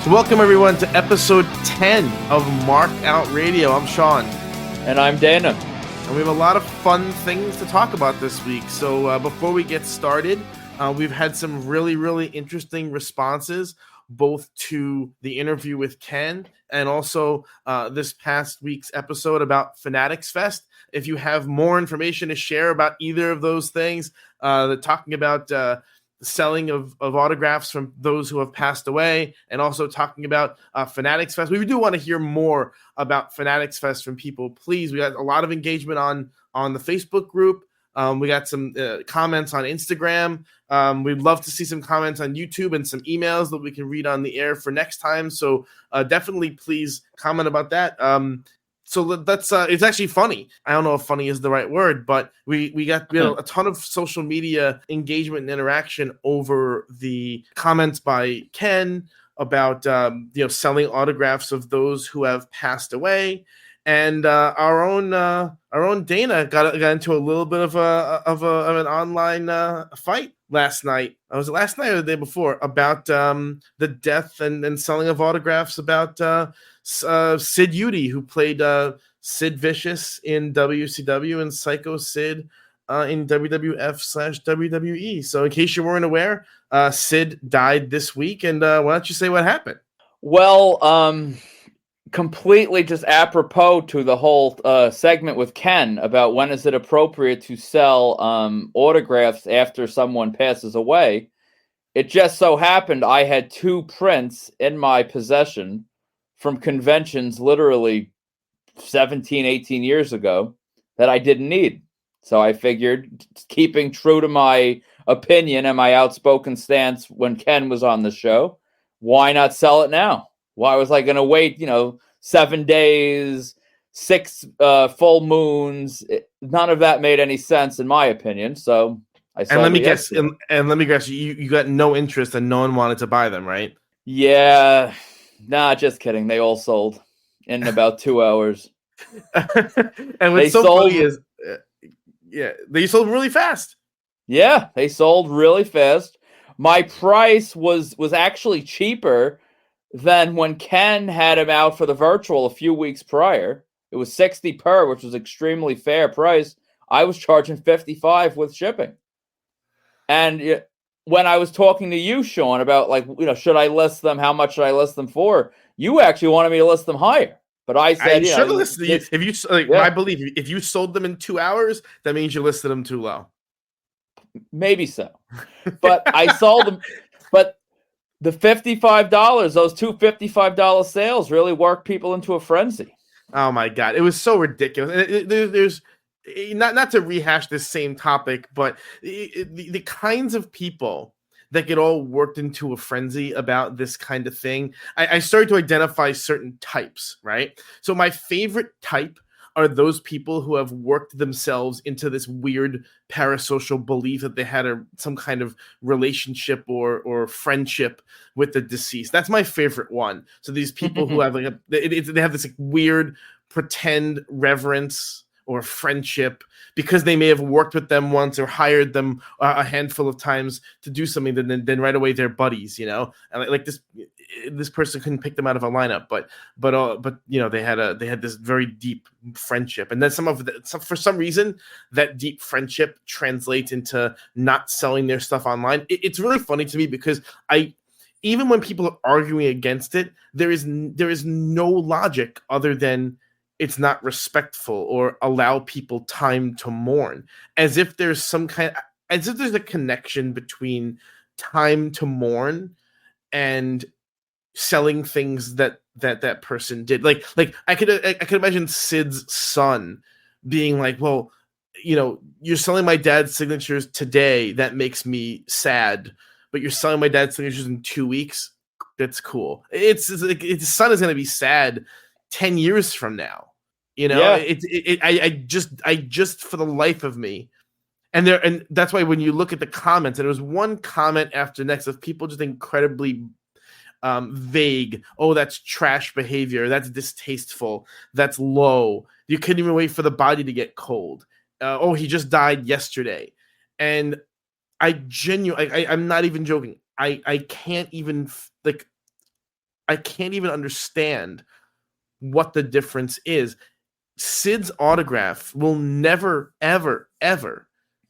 So welcome everyone to episode 10 of Marked Out Radio. I'm Sean. And I'm Dana. And we have a lot of fun things to talk about this week. So before we get started, we've had some really interesting responses, both to the interview with Ken and also this past week's episode about Fanatics Fest. If you have more information to share about either of those things, talking about selling of autographs from those who have passed away, and also talking about Fanatics Fest. We do want to hear more about Fanatics Fest from people. Please, we got a lot of engagement on the Facebook group. We got some comments on Instagram. We'd love to see some comments on YouTube and some emails that we can read on the air for next time. So definitely please comment about that. So that's it's actually funny. I don't know if funny is the right word, but we had a ton of social media engagement and interaction over the comments by Ken about selling autographs of those who have passed away, and our own Dana got into a little bit of an online fight last night. Was it last night or the day before about the death and selling of autographs about Sid Eudy, who played Sid Vicious in WCW and Psycho Sid in WWF/WWE. So in case you weren't aware, Sid died this week, and why don't you say what happened? Well, completely just apropos to the whole segment with Ken about when is it appropriate to sell autographs after someone passes away. It just so happened I had two prints in my possession from conventions literally 17, 18 years ago that I didn't need. So I figured, keeping true to my opinion and my outspoken stance when Ken was on the show, why not sell it now? Why was I going to wait, 7 days, 6 full moons? None of that made any sense in my opinion. So I sold. And let me guess, and let me guess, you got no interest and no one wanted to buy them, right? Yeah. Nah, just kidding. They all sold in about 2 hours. And what's so funny is, they sold really fast. Yeah, they sold really fast. My price was actually cheaper than when Ken had him out for the virtual a few weeks prior. It was $60 per, which was extremely fair price. I was charging $55 with shipping. And when I was talking to you, Sean, about should I list them? How much should I list them for? You actually wanted me to list them higher, but I said, my belief, if you sold them in 2 hours, that means you listed them too low. Maybe so, but I sold them. But the $55, those two $55 sales really worked people into a frenzy. Oh my God, it was so ridiculous. There's not to rehash this same topic, but the kinds of people that get all worked into a frenzy about this kind of thing, I started to identify certain types, right? So my favorite type are those people who have worked themselves into this weird parasocial belief that they had some kind of relationship or friendship with the deceased. That's my favorite one. So these people who have they have this weird pretend reverence or friendship because they may have worked with them once or hired them a handful of times to do something, then right away they're buddies, and like this person couldn't pick them out of a lineup, but they had this very deep friendship, and then for some reason that deep friendship translates into not selling their stuff online. It's really funny to me because even when people are arguing against it, there is no logic other than it's not respectful or allow people time to mourn, as if there's a connection between time to mourn and selling things that person did. Like I could imagine Sid's son being like, well, you're selling my dad's signatures today. That makes me sad, but you're selling my dad's signatures in 2 weeks. That's cool. It's like his son is going to be sad 10 years from now. I just for the life of me. And that's why when you look at the comments, and there was one comment after next of people just incredibly vague. Oh, that's trash behavior. That's distasteful. That's low. You couldn't even wait for the body to get cold. Oh, he just died yesterday. And I'm not even joking. I can't even I can't even understand what the difference is. Sid's autograph will never, ever, ever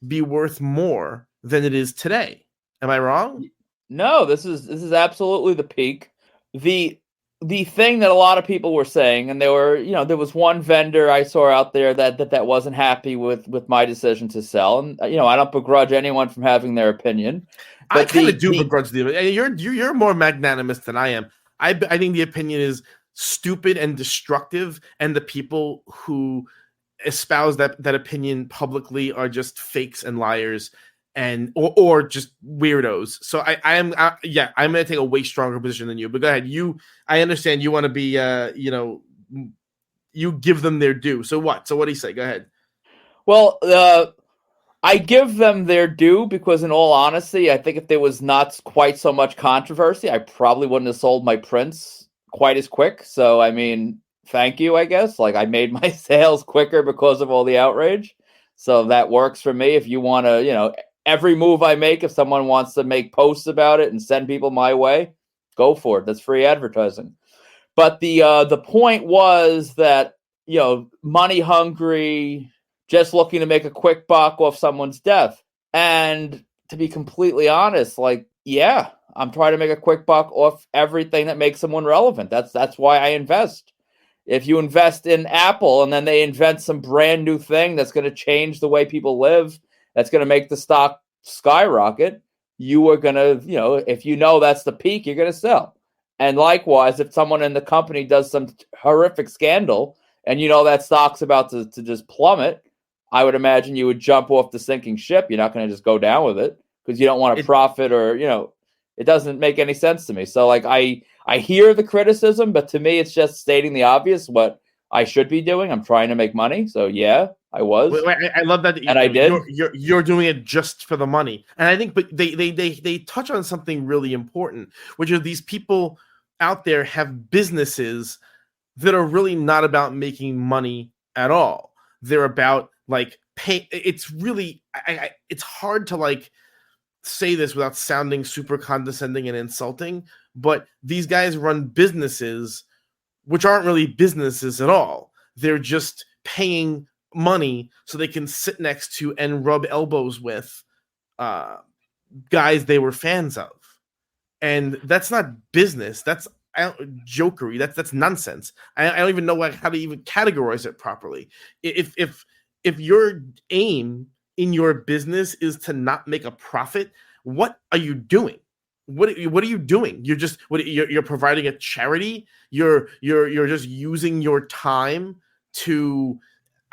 be worth more than it is today. Am I wrong? No, this is absolutely the peak. The thing that a lot of people were saying, and there was one vendor I saw out there that wasn't happy with my decision to sell, and I don't begrudge anyone from having their opinion. I But kind of do begrudge the opinion. You're more magnanimous than I am. I think the opinion is stupid and destructive, and the people who espouse that opinion publicly are just fakes and liars and or just weirdos. So I'm going to take a way stronger position than you. But go ahead. I understand you want to be you give them their due. So what? So what do you say? Go ahead. Well, I give them their due because, in all honesty, I think if there was not quite so much controversy, I probably wouldn't have sold my prints quite as quick. So, I mean, thank you, I guess. Like, I made my sales quicker because of all the outrage. So that works for me. If you want to, every move I make, if someone wants to make posts about it and send people my way, go for it. That's free advertising. But the point was that, money hungry, just looking to make a quick buck off someone's death. And to be completely honest, I'm trying to make a quick buck off everything that makes someone relevant. That's why I invest. If you invest in Apple and then they invent some brand new thing that's going to change the way people live, that's going to make the stock skyrocket, you are going to, if that's the peak, you're going to sell. And likewise, if someone in the company does some horrific scandal and that stock's about to just plummet, I would imagine you would jump off the sinking ship. You're not going to just go down with it because you don't want to profit or, it doesn't make any sense to me. So I hear the criticism, but to me, it's just stating the obvious, what I should be doing. I'm trying to make money. So yeah, I was. I love that. And I did. You're doing it just for the money. And I think, but they touch on something really important, which are these people out there have businesses that are really not about making money at all. They're about pay. It's really, it's hard to say this without sounding super condescending and insulting, but these guys run businesses which aren't really businesses at all. They're just paying money so they can sit next to and rub elbows with guys they were fans of. And that's not business. That's jokery. That's nonsense. I don't even know how to even categorize it properly. If your aim in your business is to not make a profit, what are you doing? What are you doing? You're providing a charity. You're just using your time to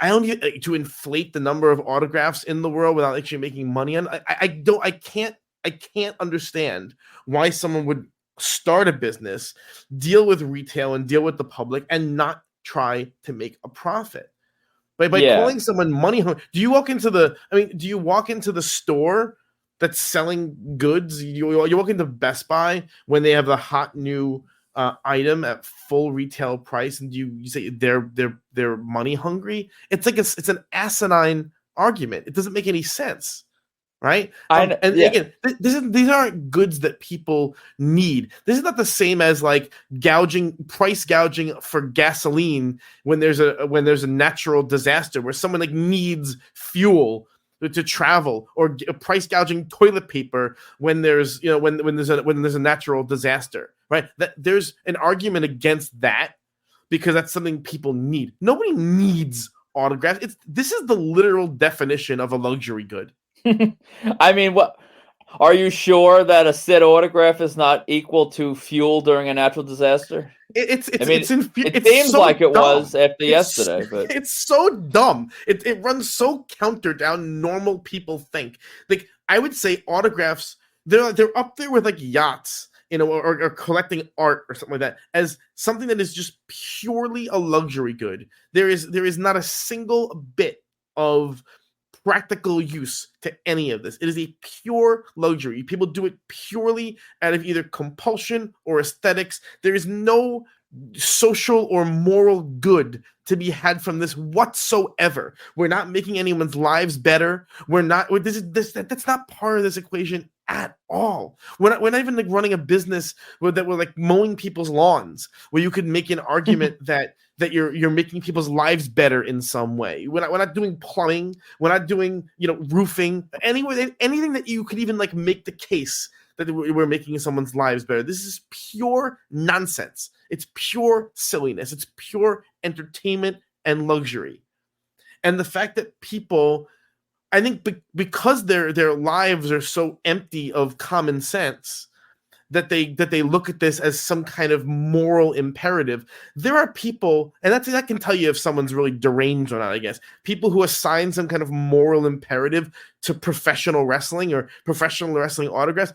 inflate the number of autographs in the world without actually making money on. I can't understand why someone would start a business, deal with retail and deal with the public and not try to make a profit. By calling someone money hungry, do you walk into the store that's selling goods? You walk into Best Buy when they have the hot new item at full retail price, and you say they're money hungry? It's an asinine argument. It doesn't make any sense. Right. Again, these aren't goods that people need. This is not the same as price gouging for gasoline when there's a natural disaster where someone needs fuel to travel, or price gouging toilet paper when there's a natural disaster. Right. That there's an argument against that because that's something people need. Nobody needs autographs. This is the literal definition of a luxury good. I mean, what? Are you sure that a Sid autograph is not equal to fuel during a natural disaster? It seems so like it dumb. was after yesterday, but it's so dumb. It runs so counter to how normal people think. I would say autographs, they're up there with yachts, or collecting art or something like that, as something that is just purely a luxury good. There is not a single bit of practical use to any of this. It is a pure luxury. People do it purely out of either compulsion or aesthetics. There is no social or moral good to be had from this whatsoever. We're not making anyone's lives better. We're not. That's not part of this equation at all. We're not even like running a business that we're like mowing people's lawns, where you could make an argument that you're making people's lives better in some way. We're not doing plumbing. We're not doing roofing. Anything that you could even like make the case that we're making someone's lives better. This is pure nonsense. It's pure silliness. It's pure entertainment and luxury. And the fact that people, I think because their lives are so empty of common sense, that they look at this as some kind of moral imperative. There are people, and that can tell you if someone's really deranged or not, I guess. People who assign some kind of moral imperative to professional wrestling or professional wrestling autographs.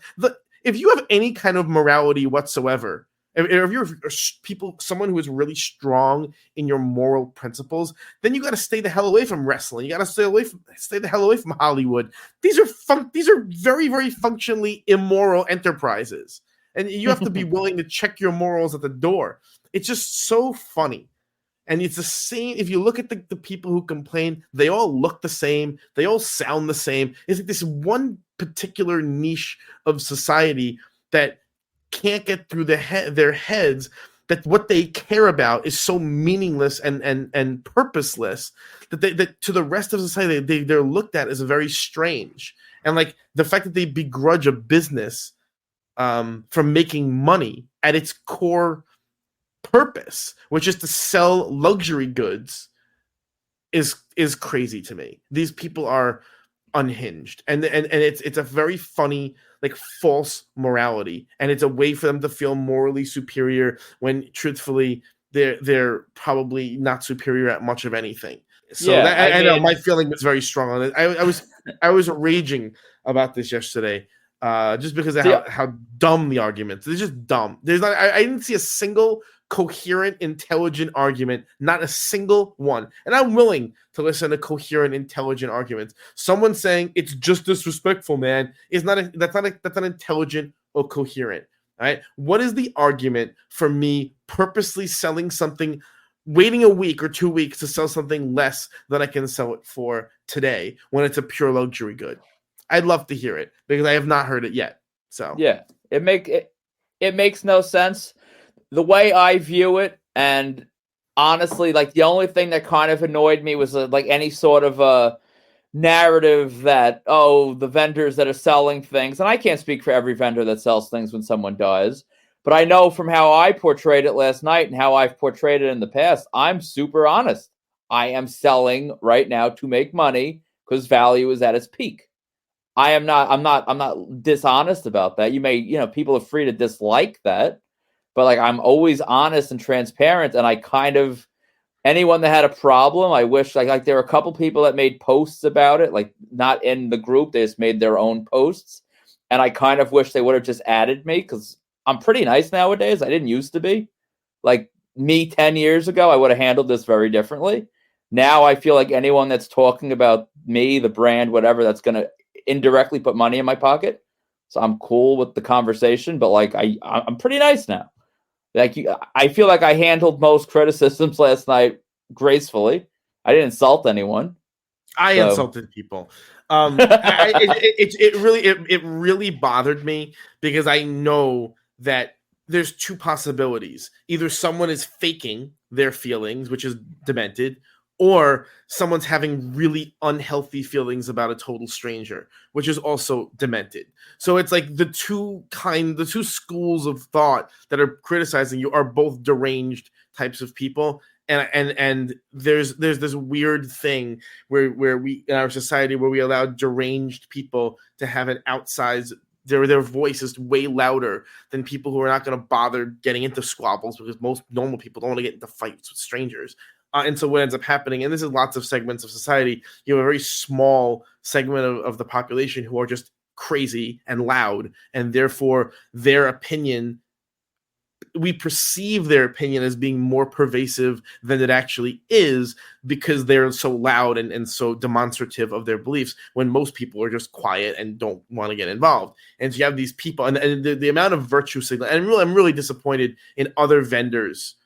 If you have any kind of morality whatsoever, if you're someone who is really strong in your moral principles, then you got to stay the hell away from wrestling. You got to stay the hell away from Hollywood. These are very, very functionally immoral enterprises, and you have to be willing to check your morals at the door. It's just so funny. And it's the same. If you look at the people who complain, they all look the same. They all sound the same. It's like this one particular niche of society that can't get through their heads that what they care about is so meaningless and purposeless that to the rest of society they're looked at as very strange. And like the fact that they begrudge a business from making money at its core purpose, which is to sell luxury goods, is crazy to me. These people are unhinged, and it's a very funny, like, false morality, and it's a way for them to feel morally superior when truthfully they're probably not superior at much of anything. So yeah, I know my feeling was very strong on it. I was raging about this yesterday, just because of how dumb the arguments. They're just dumb. There's not. I didn't see a single coherent, intelligent argument, not a single one. And I'm willing to listen to coherent, intelligent arguments. Someone saying it's just disrespectful, man, is that's not intelligent or coherent. All right. What is the argument for me purposely selling something, waiting a week or 2 weeks to sell something less than I can sell it for today when it's a pure luxury good? I'd love to hear it because I have not heard it yet. So yeah, it makes no sense. The way I view it, and honestly, like the only thing that kind of annoyed me was like any sort of a narrative that, oh, the vendors that are selling things, and I can't speak for every vendor that sells things when someone dies, but I know from how I portrayed it last night and how I've portrayed it in the past, I'm super honest. I am selling right now to make money because value is at its peak. I'm not dishonest about that. People are free to dislike that. But like I'm always honest and transparent, and I kind of anyone that had a problem, I wish like there were a couple people that made posts about it, like not in the group, they just made their own posts, and I kind of wish they would have just added me because I'm pretty nice nowadays. I didn't used to be. Like me 10 years ago, I would have handled this very differently. Now I feel like anyone that's talking about me, the brand, whatever, that's going to indirectly put money in my pocket. So I'm cool with the conversation, but like I'm pretty nice now. Like I feel like I handled most criticisms last night gracefully. I didn't insult anyone. I insulted people. It really bothered me because I know that there's two possibilities. Either someone is faking their feelings, which is demented, or someone's having really unhealthy feelings about a total stranger, which is also demented. So it's like the two schools of thought that are criticizing you are both deranged types of people. And there's this weird thing where we in our society where we allow deranged people to have an outsized their voice is way louder than people who are not going to bother getting into squabbles because most normal people don't want to get into fights with strangers. And so what ends up happening, and this is lots of segments of society, you have a very small segment of the population who are just crazy and loud, and therefore their opinion, we perceive their opinion as being more pervasive than it actually is because they're so loud and so demonstrative of their beliefs when most people are just quiet and don't want to get involved. And so you have these people, and the amount of virtue signal, and I'm really disappointed in other vendors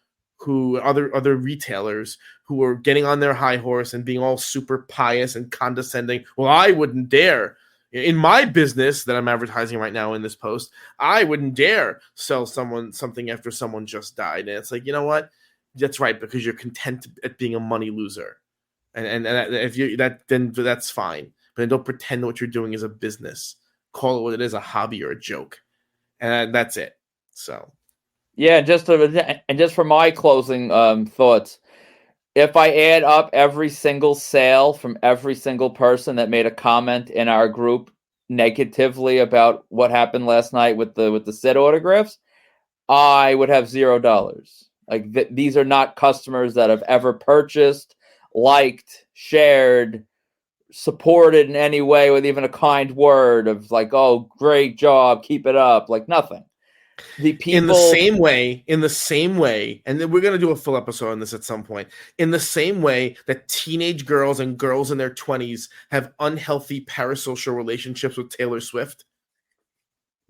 other retailers who are getting on their high horse and being all super pious and condescending. Well, I wouldn't dare, In my business that I'm advertising right now in this post, I wouldn't dare sell someone something after someone just died. And it's like, you know what? That's right, because you're content at being a money loser. And if you then that's fine. But then don't pretend what you're doing is a business. Call it what it is, a hobby or a joke. And that's it. So yeah, just for my closing thoughts, if I add up every single sale from every single person that made a comment in our group negatively about what happened last night with the Sid autographs, I would have $0. Like these are not customers that have ever purchased, liked, shared, supported in any way with even a kind word of like, "Oh, great job, keep it up," like nothing. The people in the same way, and then we're going to do a full episode on this at some point, in the same way that teenage girls and girls in their 20s have unhealthy parasocial relationships with Taylor Swift,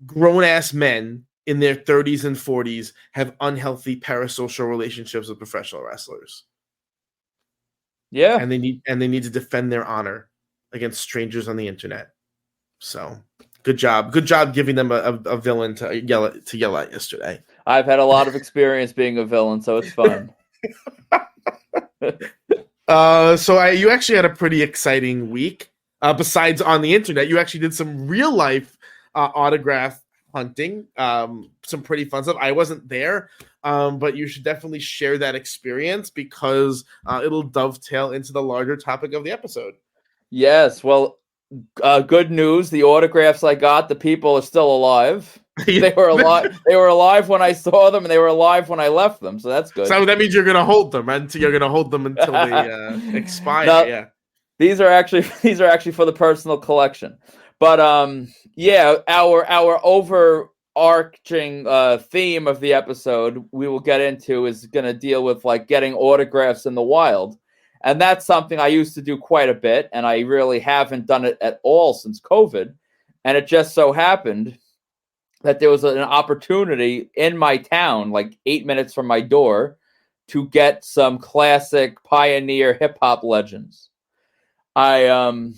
grown-ass men in their 30s and 40s have unhealthy parasocial relationships with professional wrestlers. Yeah. And they need to defend their honor against strangers on the internet. So good job giving them a villain to yell at yesterday. I've had a lot of experience being a villain, so it's fun. So you actually had a pretty exciting week. Besides on the internet, you actually did some real life autograph hunting. Some pretty fun stuff. I wasn't there, but you should definitely share that experience because it'll dovetail into the larger topic of the episode. Yes, well, good news. The autographs I got, the people are still alive. They were alive. They were alive when I saw them, and they were alive when I left them. So that's good. So that means you're gonna hold them until they expire. Now, yeah. These are actually for the personal collection. But yeah, our overarching theme of the episode we will get into is going to deal with like getting autographs in the wild. And that's something I used to do quite a bit, and I really haven't done it at all since COVID. And it just so happened that there was an opportunity in my town, like 8 minutes from my door, to get some classic pioneer hip-hop legends. Sean,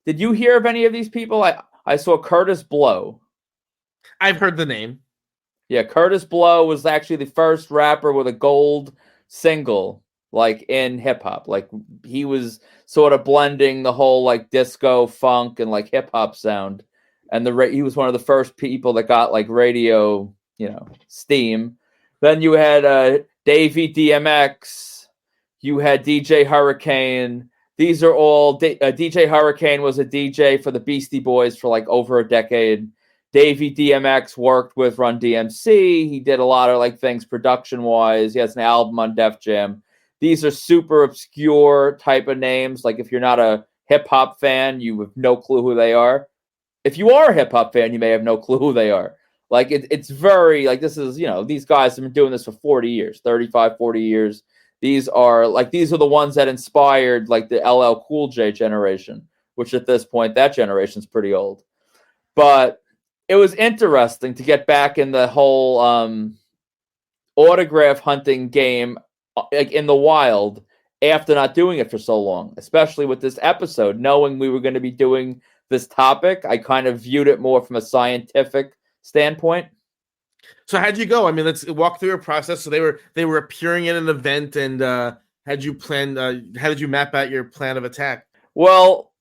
did you hear of any of these people? I saw Curtis Blow. I've heard the name. Yeah, Curtis Blow was actually the first rapper with a gold single, like in hip hop. Like he was sort of blending the whole like disco, funk, and like hip hop sound. And he was one of the first people that got like radio, steam. Then you had Davey DMX. You had DJ Hurricane. These are all DJ Hurricane was a DJ for the Beastie Boys for like over a decade. Davey DMX worked with Run DMC. He did a lot of like things production wise. He has an album on Def Jam. These are super obscure type of names. Like if you're not a hip hop fan, you have no clue who they are. If you are a hip hop fan, you may have no clue who they are. Like it's very like this is, these guys have been doing this for 40 years, 35, 40 years. These are the ones that inspired like the LL Cool J generation, which at this point, that generation's pretty old. But it was interesting to get back in the whole autograph hunting game like in the wild after not doing it for so long, especially with this episode, knowing we were going to be doing this topic. I kind of viewed it more from a scientific standpoint. So how'd you go? I mean, let's walk through your process. So they were appearing in an event, and had you planned? How did you map out your plan of attack? Well,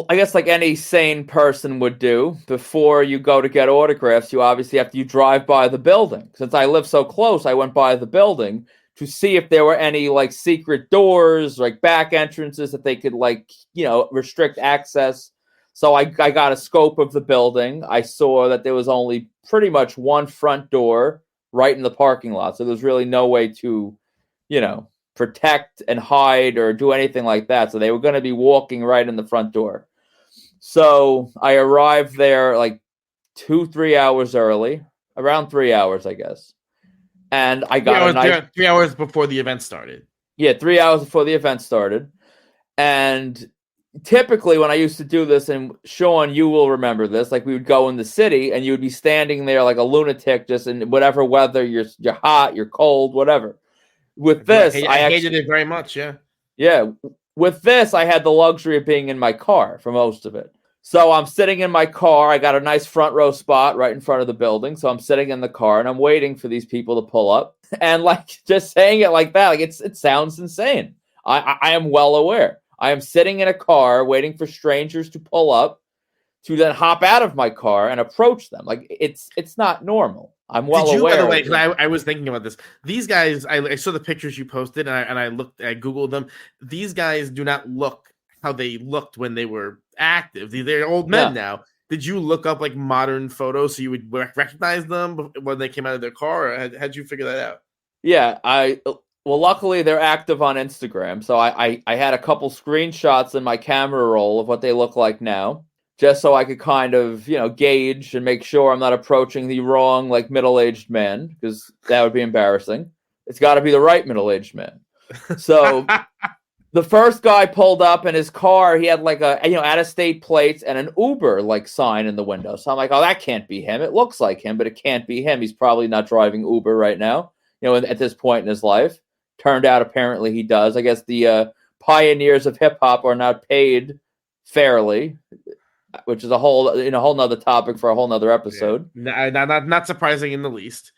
I guess like any sane person would do, before you go to get autographs, you obviously you drive by the building. Since I live so close, I went by the building to see if there were any like secret doors, like back entrances that they could restrict access. So I got a scope of the building. I saw that there was only pretty much one front door right in the parking lot. So there's really no way to, protect and hide or do anything like that. So they were going to be walking right in the front door. So I arrived there like 2-3 hours early, around 3 hours, I guess. And I got 3 hours before the event started. Yeah, 3 hours before the event started. And typically when I used to do this, and Sean, you will remember this, like we would go in the city and you would be standing there like a lunatic, just in whatever weather, you're hot, you're cold, whatever. With this, I hated it very much. Yeah. Yeah. With this, I had the luxury of being in my car for most of it. So I'm sitting in my car. I got a nice front row spot right in front of the building. So I'm sitting in the car and I'm waiting for these people to pull up. And like just saying it like that, like it sounds insane. I am well aware. I am sitting in a car waiting for strangers to pull up to then hop out of my car and approach them. Like it's not normal. I'm well aware. By the way, because I was thinking about this. These guys, I saw the pictures you posted, and I Googled them. These guys do not look how they looked when they were active. They're old men now. Did you look up like modern photos so you would recognize them when they came out of their car? Or how'd you figure that out? Yeah, well, luckily they're active on Instagram, so I had a couple screenshots in my camera roll of what they look like now, just so I could kind of, gauge and make sure I'm not approaching the wrong, like, middle-aged man, because that would be embarrassing. It's got to be the right middle-aged man. So the first guy pulled up in his car. He had, like, out-of-state plates and an Uber, like, sign in the window. So I'm like, oh, that can't be him. It looks like him, but it can't be him. He's probably not driving Uber right now, at this point in his life. Turned out apparently he does. I guess the pioneers of hip-hop are not paid fairly, which is a whole nother topic for a whole nother episode. Yeah. Not surprising in the least.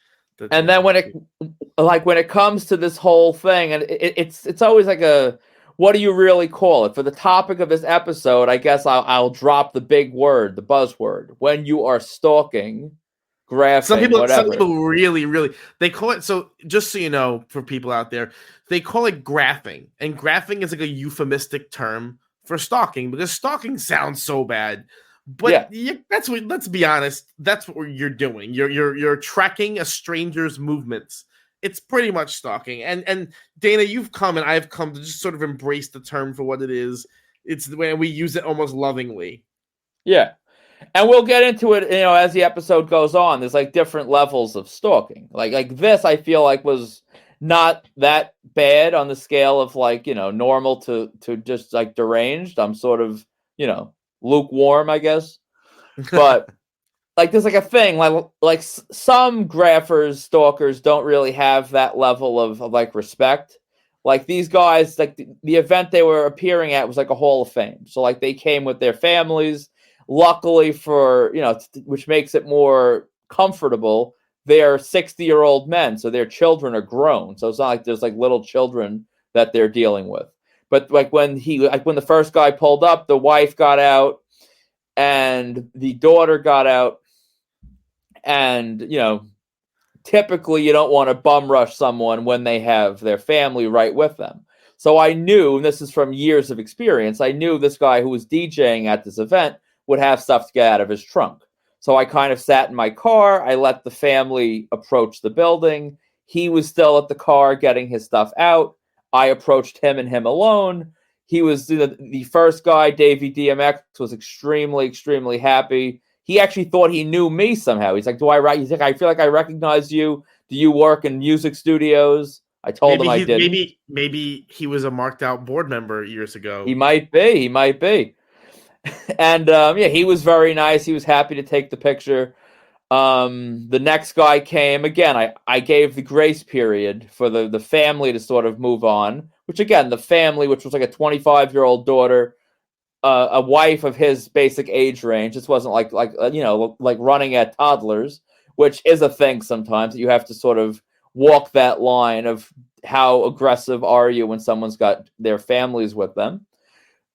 And then when it comes to this whole thing, and it's always like what do you really call it? For the topic of this episode, I guess I'll drop the big word, the buzzword. When you are stalking, graphing, some people really they call it, so just so you know, for people out there, they call it graphing, and graphing is like a euphemistic term for stalking, because stalking sounds so bad, but that's what, let's be honest, that's what you're doing. You're tracking a stranger's movements. It's pretty much stalking. And Dana, you've come and I've come to just sort of embrace the term for what it is. It's when we use it almost lovingly. Yeah. And we'll get into it, as the episode goes on. There's like different levels of stalking. Like this, I feel like was not that bad on the scale of like, normal to just like deranged. I'm sort of, lukewarm, I guess. But like there's like a thing like some graphers, stalkers don't really have that level of like respect. Like these guys, like the event they were appearing at was like a Hall of Fame. So like they came with their families. Luckily for, which makes it more comfortable, they're 60-year-old men, so their children are grown. So it's not like there's like little children that they're dealing with. But like when the first guy pulled up, the wife got out and the daughter got out. And, typically you don't want to bum rush someone when they have their family right with them. So I knew, and this is from years of experience, I knew this guy who was DJing at this event would have stuff to get out of his trunk. So I kind of sat in my car. I let the family approach the building. He was still at the car getting his stuff out. I approached him and him alone. He was the first guy, Davey DMX, was extremely, extremely happy. He actually thought he knew me somehow. He's like, he's like, I feel like I recognize you. Do you work in music studios? I told him I didn't. Maybe he was a marked out board member years ago. He might be. And he was very nice. He was happy to take the picture. The next guy came. Again, I gave the grace period for the family to sort of move on, which again, the family, which was like a 25-year-old daughter, a wife of his basic age range. This wasn't like running at toddlers, which is a thing sometimes that you have to sort of walk that line of how aggressive are you when someone's got their families with them.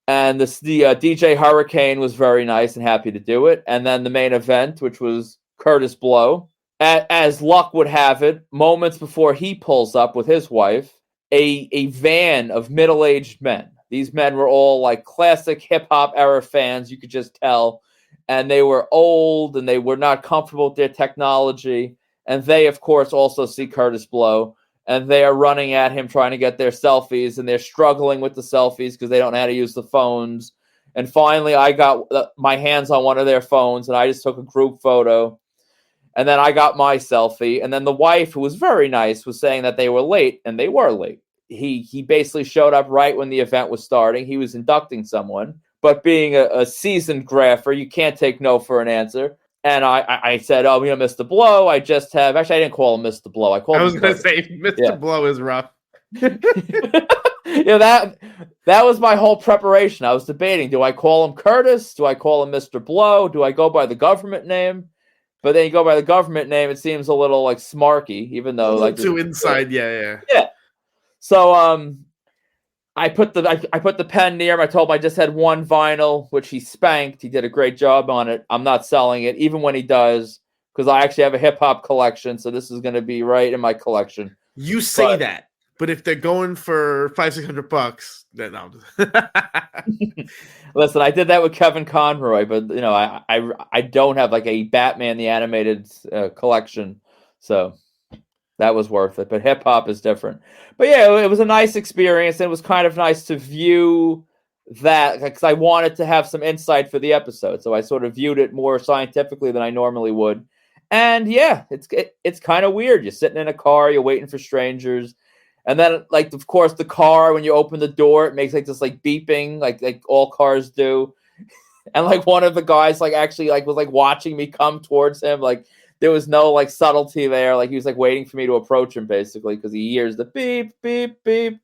And the DJ Hurricane was very nice and happy to do it. And then the main event, which was Curtis Blow, as luck would have it, moments before he pulls up with his wife, a van of middle-aged men. These men were all like classic hip-hop era fans, you could just tell. And they were old and they were not comfortable with their technology. And they, of course, also see Curtis Blow. And they are running at him trying to get their selfies, and they're struggling with the selfies because they don't know how to use the phones. And finally, I got my hands on one of their phones, and I just took a group photo. And then I got my selfie. And then the wife, who was very nice, was saying that they were late, and they were late. He basically showed up right when the event was starting. He was inducting someone. But being a seasoned grapher, you can't take no for an answer. And I said, oh, Mr. Blow, I just have... Actually, I didn't call him Mr. Blow. I was going to say, Mr. Blow is rough. Yeah, that was my whole preparation. I was debating: do I call him Curtis? Do I call him Mr. Blow? Do I go by the government name? But then you go by the government name, it seems a little like smarky, even A though little like too inside, yeah. yeah. So I put the pen near him. I told him I just had one vinyl, which he spanked. He did a great job on it. I'm not selling it, even when he does, because I actually have a hip hop collection. So this is going to be right in my collection. You say that, but if they're going for $500-600, then I'll just... Listen, I did that with Kevin Conroy, but I don't have like a Batman the Animated collection, so that was worth it. But hip hop is different. But yeah, it was a nice experience. And it was kind of nice to view that because I wanted to have some insight for the episode, so I sort of viewed it more scientifically than I normally would. And yeah, it's kind of weird. You're sitting in a car, you're waiting for strangers. And then, like, of course, the car, when you open the door, it makes like this like beeping, like all cars do. And like one of the guys like actually like was like watching me come towards him. Like there was no like subtlety there. Like he was like waiting for me to approach him basically because he hears the beep, beep, beep.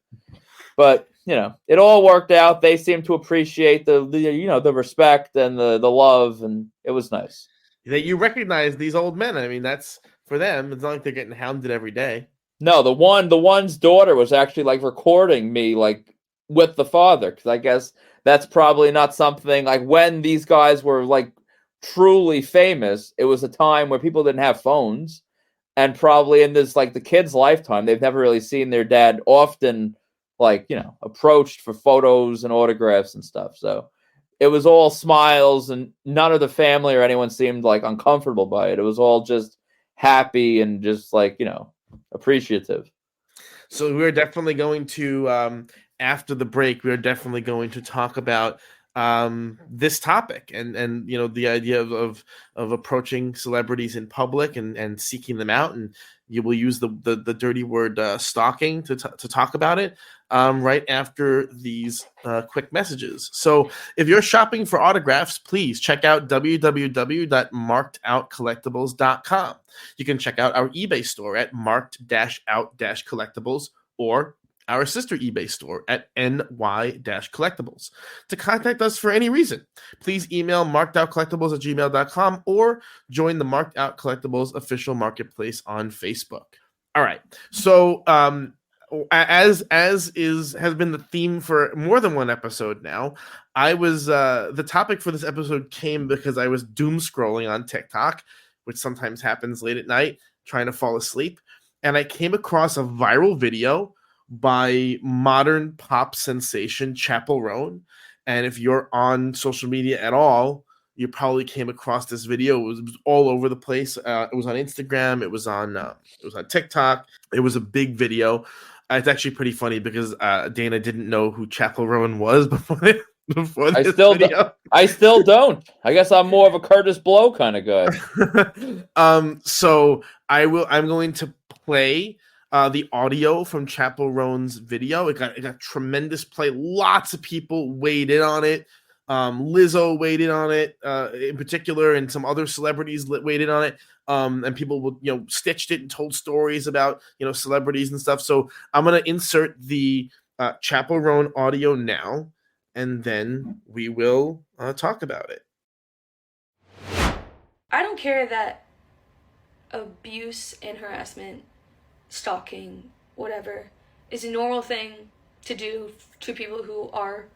But it all worked out. They seemed to appreciate the respect and the love, and it was nice. That you recognize these old men. I mean, that's for them. It's not like they're getting hounded every day. No, the one's daughter was actually like recording me like with the father, because I guess that's probably not something like when these guys were like truly famous. It was a time where people didn't have phones, and probably in this like the kid's lifetime, they've never really seen their dad often like approached for photos and autographs and stuff. So it was all smiles, and none of the family or anyone seemed like uncomfortable by it. It was all just happy and just like appreciative. So we're definitely going to after the break, we're definitely going to talk about this topic and the idea of approaching celebrities in public and seeking them out, and you will use the dirty word stalking to talk about it right after these quick messages. So if you're shopping for autographs, please check out www.markedoutcollectibles.com. You can check out our eBay store at marked-out-collectibles or our sister eBay store at ny-collectibles. To contact us for any reason, please email markedoutcollectibles@gmail.com or join the Marked Out Collectibles official marketplace on Facebook. All right. So as has been the theme for more than one episode now, I was the topic for this episode came because I was doom scrolling on TikTok, which sometimes happens late at night, trying to fall asleep, and I came across a viral video by modern pop sensation Chappell Roan. And if you're on social media at all, you probably came across this video. It was all over the place. It was on Instagram. It was on TikTok. It was a big video. It's actually pretty funny because Dana didn't know who Chappell Roan was before this video. I still don't. I guess I'm more of a Curtis Blow kind of guy. So I'm going to play the audio from Chappell Roan's video. It got tremendous play. Lots of people weighed in on it. Lizzo weighed in on it in particular, and some other celebrities weighed in on it. And people stitched it and told stories about celebrities and stuff. So I'm gonna insert the Chappell Roan audio now, and then we will talk about it. I don't care that abuse and harassment, stalking, whatever, is a normal thing to do to people who are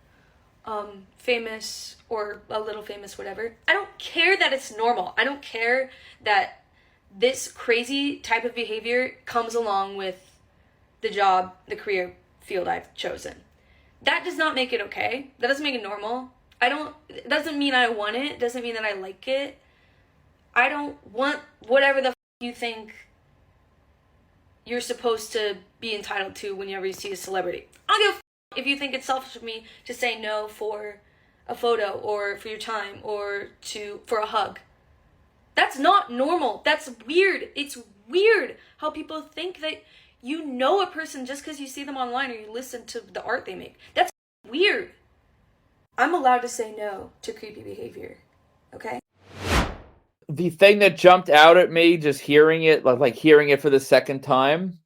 famous or a little famous, whatever. I don't care that it's normal. I don't care that this crazy type of behavior comes along with the job, the career field I've chosen. That does not make it okay. That doesn't make it normal. It doesn't mean I want it. It doesn't mean that I like it. I don't want whatever the you think you're supposed to be entitled to whenever you see a celebrity. I don't give a if you think it's selfish of me to say no for a photo or for your time or for a hug. That's not normal. That's weird. It's weird how people think that you know a person just because you see them online or you listen to the art they make. That's weird. I'm allowed to say no to creepy behavior, okay? The thing that jumped out at me just hearing it, like hearing it for the second time,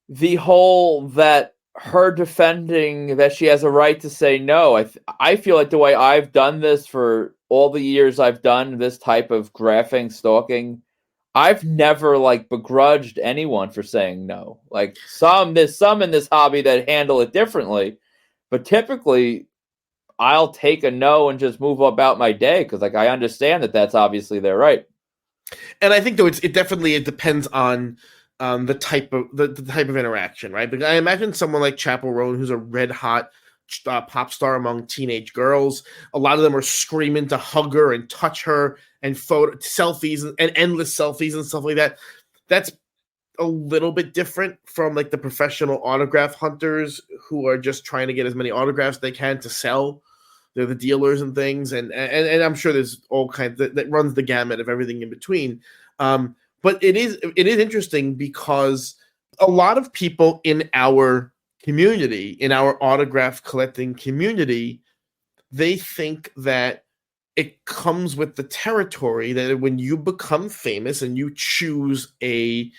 the whole that her defending that she has a right to say no. I feel like the way I've done this for all the years I've done this type of graphing, stalking, I've never like begrudged anyone for saying no. Like there's some in this hobby that handle it differently, but typically I'll take a no and just move about my day because like I understand that that's obviously their right. And I think though it depends on the type of interaction, right? Because I imagine someone like Chappell Roan, who's a red hot pop star among teenage girls. A lot of them are screaming to hug her and touch her and photo selfies and endless selfies and stuff like that. That's a little bit different from like the professional autograph hunters who are just trying to get as many autographs they can to sell. They're the dealers and things, and I'm sure there's all kinds that runs the gamut of everything in between. But it is interesting because a lot of people in our community, in our autograph collecting community, they think that it comes with the territory that when you become famous and you choose a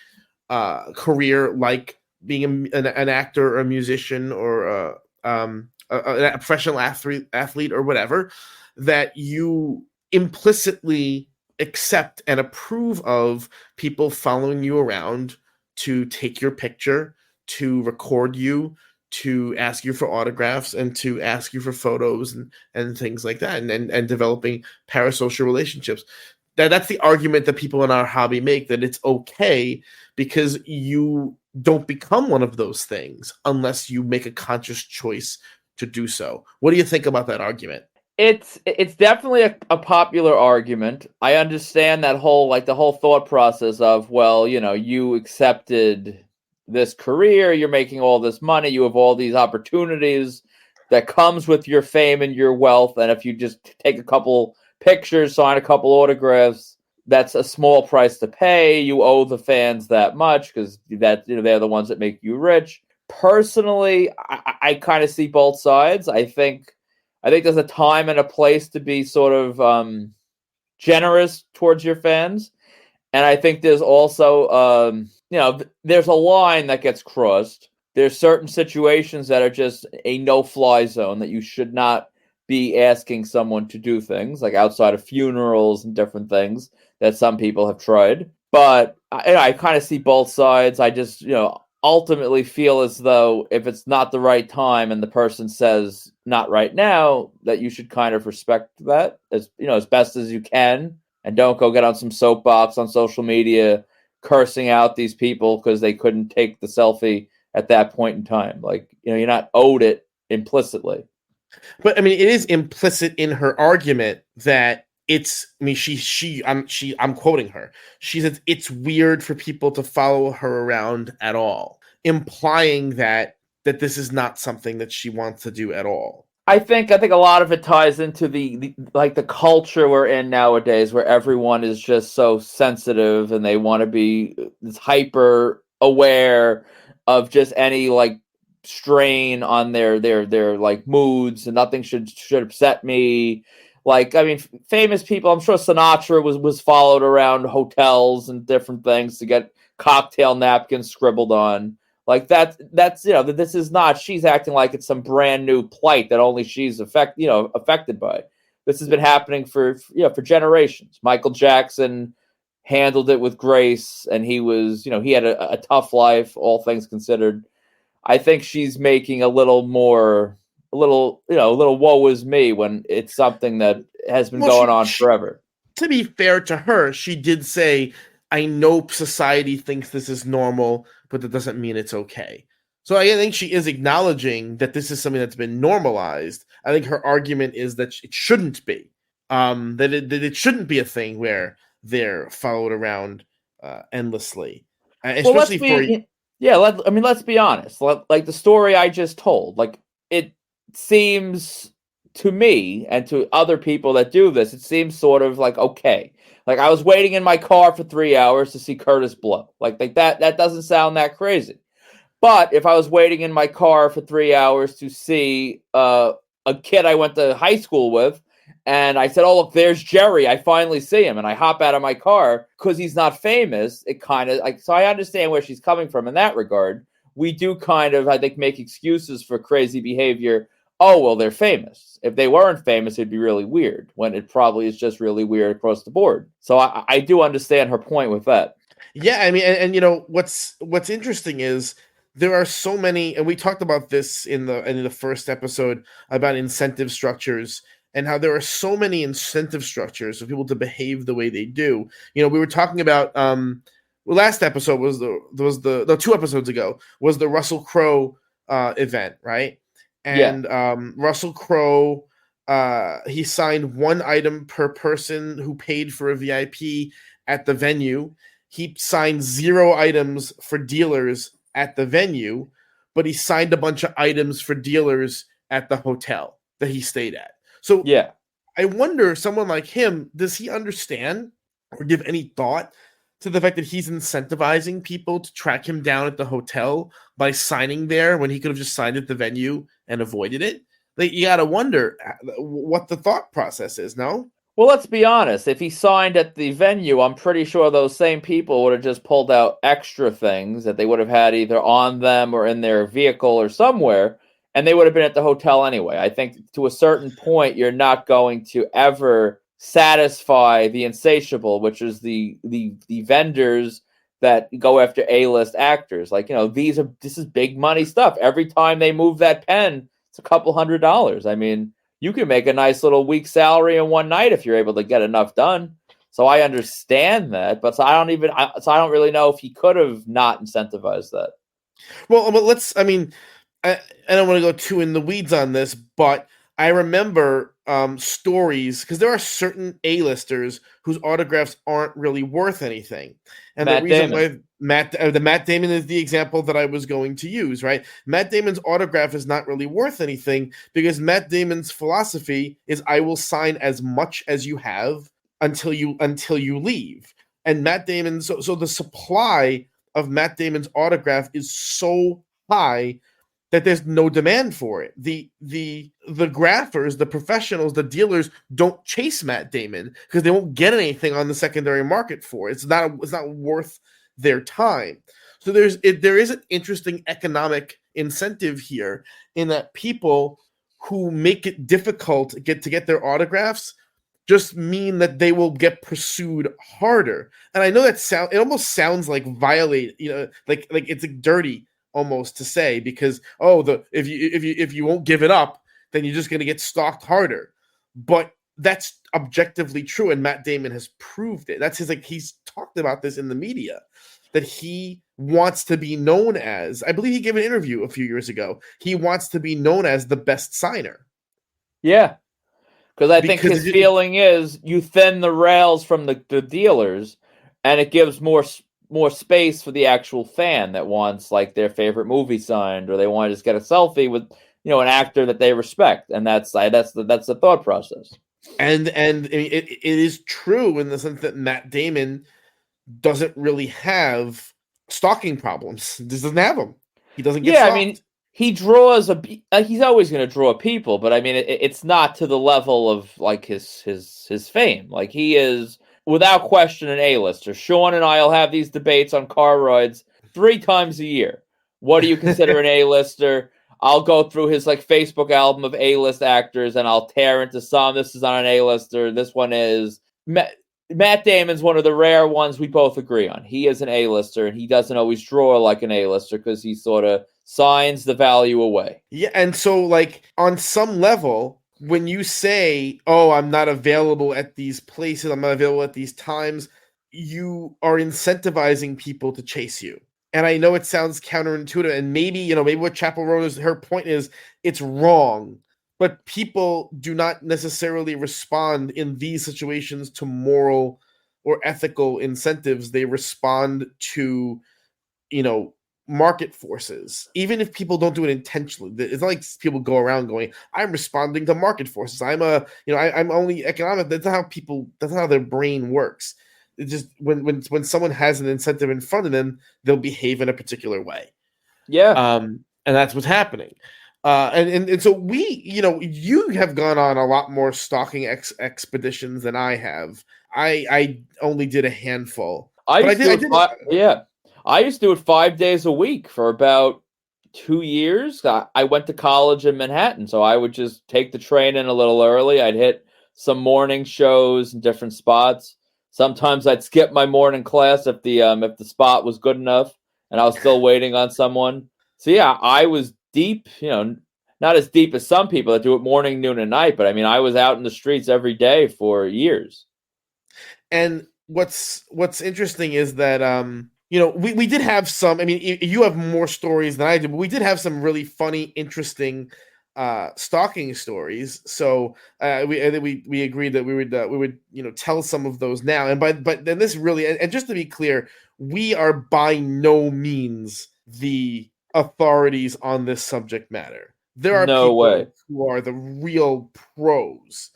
career like being an actor or a musician or a professional athlete or whatever, that you implicitly accept and approve of people following you around to take your picture, to record you, to ask you for autographs, and to ask you for photos and things like that, and developing parasocial relationships. That's the argument that people in our hobby make, that it's okay because you don't become one of those things unless you make a conscious choice to do so. What do you think about that argument? It's definitely a popular argument. I understand that whole the whole thought process of, well, you accepted this career, you're making all this money, you have all these opportunities that comes with your fame and your wealth, and if you just take a couple pictures, sign a couple autographs, that's a small price to pay. You owe the fans that much because they're the ones that make you rich. Personally, I kind of see both sides. I think there's a time and a place to be sort of generous towards your fans. And I think there's also, there's a line that gets crossed. There's certain situations that are just a no-fly zone that you should not be asking someone to do things, like outside of funerals and different things that some people have tried. But I kind of see both sides. I just, ultimately feel as though if it's not the right time and the person says not right now, that you should kind of respect that as best as you can, and don't go get on some soapbox on social media cursing out these people because they couldn't take the selfie at that point in time. You're not owed it implicitly. But I mean, it is implicit in her argument that I'm quoting her. She says it's weird for people to follow her around at all, implying that this is not something that she wants to do at all. I think a lot of it ties into the culture we're in nowadays, where everyone is just so sensitive and they want to be hyper aware of just any strain on their moods, and nothing should upset me. Famous people, I'm sure Sinatra was followed around hotels and different things to get cocktail napkins scribbled on. That's this is not, she's acting like it's some brand new plight that only she's affected by. This has been happening for generations. Michael Jackson handled it with grace, and he was, he had a tough life, all things considered. I think she's making a little woe is me when it's something that has been going on forever. To be fair to her, she did say, I know society thinks this is normal, but that doesn't mean it's okay. So I think she is acknowledging that this is something that's been normalized. I think her argument is that it shouldn't be, that it shouldn't be a thing where they're followed around endlessly, especially let's be honest. The story I just told, it seems to me and to other people that do this, it seems sort of okay. I was waiting in my car for 3 hours to see Curtis Blow. That doesn't sound that crazy. But if I was waiting in my car for 3 hours to see a kid I went to high school with, and I said, oh, look, there's Jerry, I finally see him, and I hop out of my car because he's not famous, it kind of so I understand where she's coming from in that regard, we do kind of, I think, make excuses for crazy behavior. Oh, well, they're famous. If they weren't famous, it'd be really weird, when it probably is just really weird across the board. So I do understand her point with that. Yeah, I mean, and what's interesting is there are so many, and we talked about this in the first episode about incentive structures and how there are so many incentive structures for people to behave the way they do. We were talking about last episode was the no, 2 episodes ago was the Russell Crowe event, right? And Russell Crowe, he signed one item per person who paid for a VIP at the venue. He signed 0 items for dealers at the venue, but he signed a bunch of items for dealers at the hotel that he stayed at. So Yeah. I wonder, someone like him, does he understand or give any thought to the fact that he's incentivizing people to track him down at the hotel by signing there when he could have just signed at the venue and avoided it? Like, you gotta wonder what the thought process is, no? Well, let's be honest. If he signed at the venue, I'm pretty sure those same people would have just pulled out extra things that they would have had either on them or in their vehicle or somewhere, and they would have been at the hotel anyway. I think to a certain point, you're not going to ever satisfy the insatiable, which is the vendors that go after A-list actors. Like, this is big money stuff. Every time they move that pen, it's a couple $100. I mean, you can make a nice little week salary in one night if you're able to get enough done. So I understand that, but I don't really know if he could have not incentivized that. Well, I don't want to go too in the weeds on this, but I remember stories, because there are certain A-listers whose autographs aren't really worth anything. And Matt the reason Damon. why Matt Damon is the example that I was going to use, right? Matt Damon's autograph is not really worth anything because Matt Damon's philosophy is, I will sign as much as you have until you leave. And Matt Damon, so the supply of Matt Damon's autograph is so high that there's no demand for it. The graphers, the professionals, the dealers don't chase Matt Damon because they won't get anything on the secondary market for it. It's not worth their time. So there is an interesting economic incentive here in that people who make it difficult to get their autographs just mean that they will get pursued harder. And I know it almost sounds like violate, like it's like dirty almost to say, because if you won't give it up, then you're just going to get stalked harder. But that's objectively true, and Matt Damon has proved it. That's he's talked about this in the media, that he wants to be known as, I believe he gave an interview a few years ago, he wants to be known as the best signer. Yeah. Because I think his feeling is you thin the rails from the dealers, and it gives more space for the actual fan that wants like their favorite movie signed, or they want to just get a selfie with an actor that they respect, and that's the thought process. And it is true in the sense that Matt Damon doesn't really have stalking problems. He doesn't have them. He doesn't get stalked. I mean, he draws he's always going to draw people, but I mean, it's not to the level of like his fame. Like, he is without question an A-lister. Sean and I will have these debates on car rides 3 times a year. What do you consider an A-lister? I'll go through his like Facebook album of A-list actors, and I'll tear into some. This is on an A-lister. This one is Matt Damon's one of the rare ones we both agree on. He is an A-lister, and he doesn't always draw like an A-lister because he sort of signs the value away. Yeah, and so like on some level, when you say, "Oh, I'm not available at these places, I'm not available at these times," you are incentivizing people to chase you. And I know it sounds counterintuitive, and maybe what Chappell Roan her point is, it's wrong. But people do not necessarily respond in these situations to moral or ethical incentives. They respond to, market forces. Even if people don't do it intentionally, it's not like people go around going, "I'm responding to market forces. I'm only economic." That's not how their brain works. It's just when someone has an incentive in front of them, they'll behave in a particular way. Yeah. And that's what's happening. And so you have gone on a lot more stalking expeditions than I have. I only did a handful. I used to do it 5 days a week for about 2 years. I went to college in Manhattan, so I would just take the train in a little early. I'd hit some morning shows in different spots. Sometimes I'd skip my morning class if the spot was good enough and I was still waiting on someone. So yeah, I was deep, not as deep as some people that do it morning, noon, and night, but I mean, I was out in the streets every day for years. And what's interesting is that we did have some. I mean, you have more stories than I do, but we did have some really funny, interesting stalking stories. So we agreed that we would tell some of those now. And but then this really, and just to be clear, we are by no means the authorities on this subject matter. There are No people way. who are the real pros,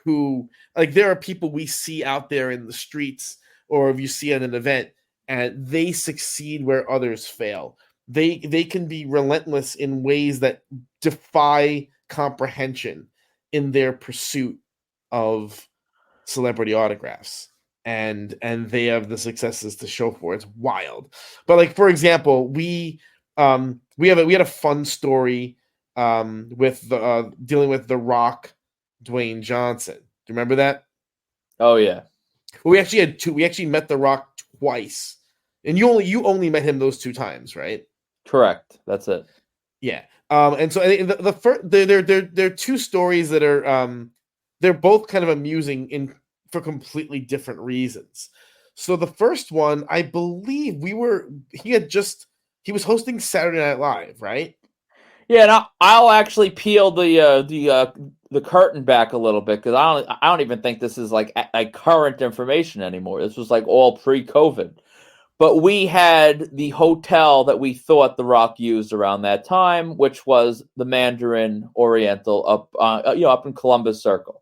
who, like, there are people we see out there in the streets, or if you see at an event, and they succeed where others fail. They can be relentless in ways that defy comprehension in their pursuit of celebrity autographs, and they have the successes to show for it. It's wild. But, like, for example, we had a fun story with the dealing with The Rock, Dwayne Johnson. Do you remember that? Oh yeah. We actually had two. We actually met The Rock twice, and you only met him those 2 times, right? Correct. That's it. Yeah. And so the first, they're 2 stories that are they're both kind of amusing for completely different reasons. So the first one, I believe he was hosting Saturday Night Live, right? Yeah, and I'll actually peel the curtain back a little bit, because I don't even think this is like current information anymore. This was like all pre-COVID. But we had the hotel that we thought The Rock used around that time, which was the Mandarin Oriental up in Columbus Circle.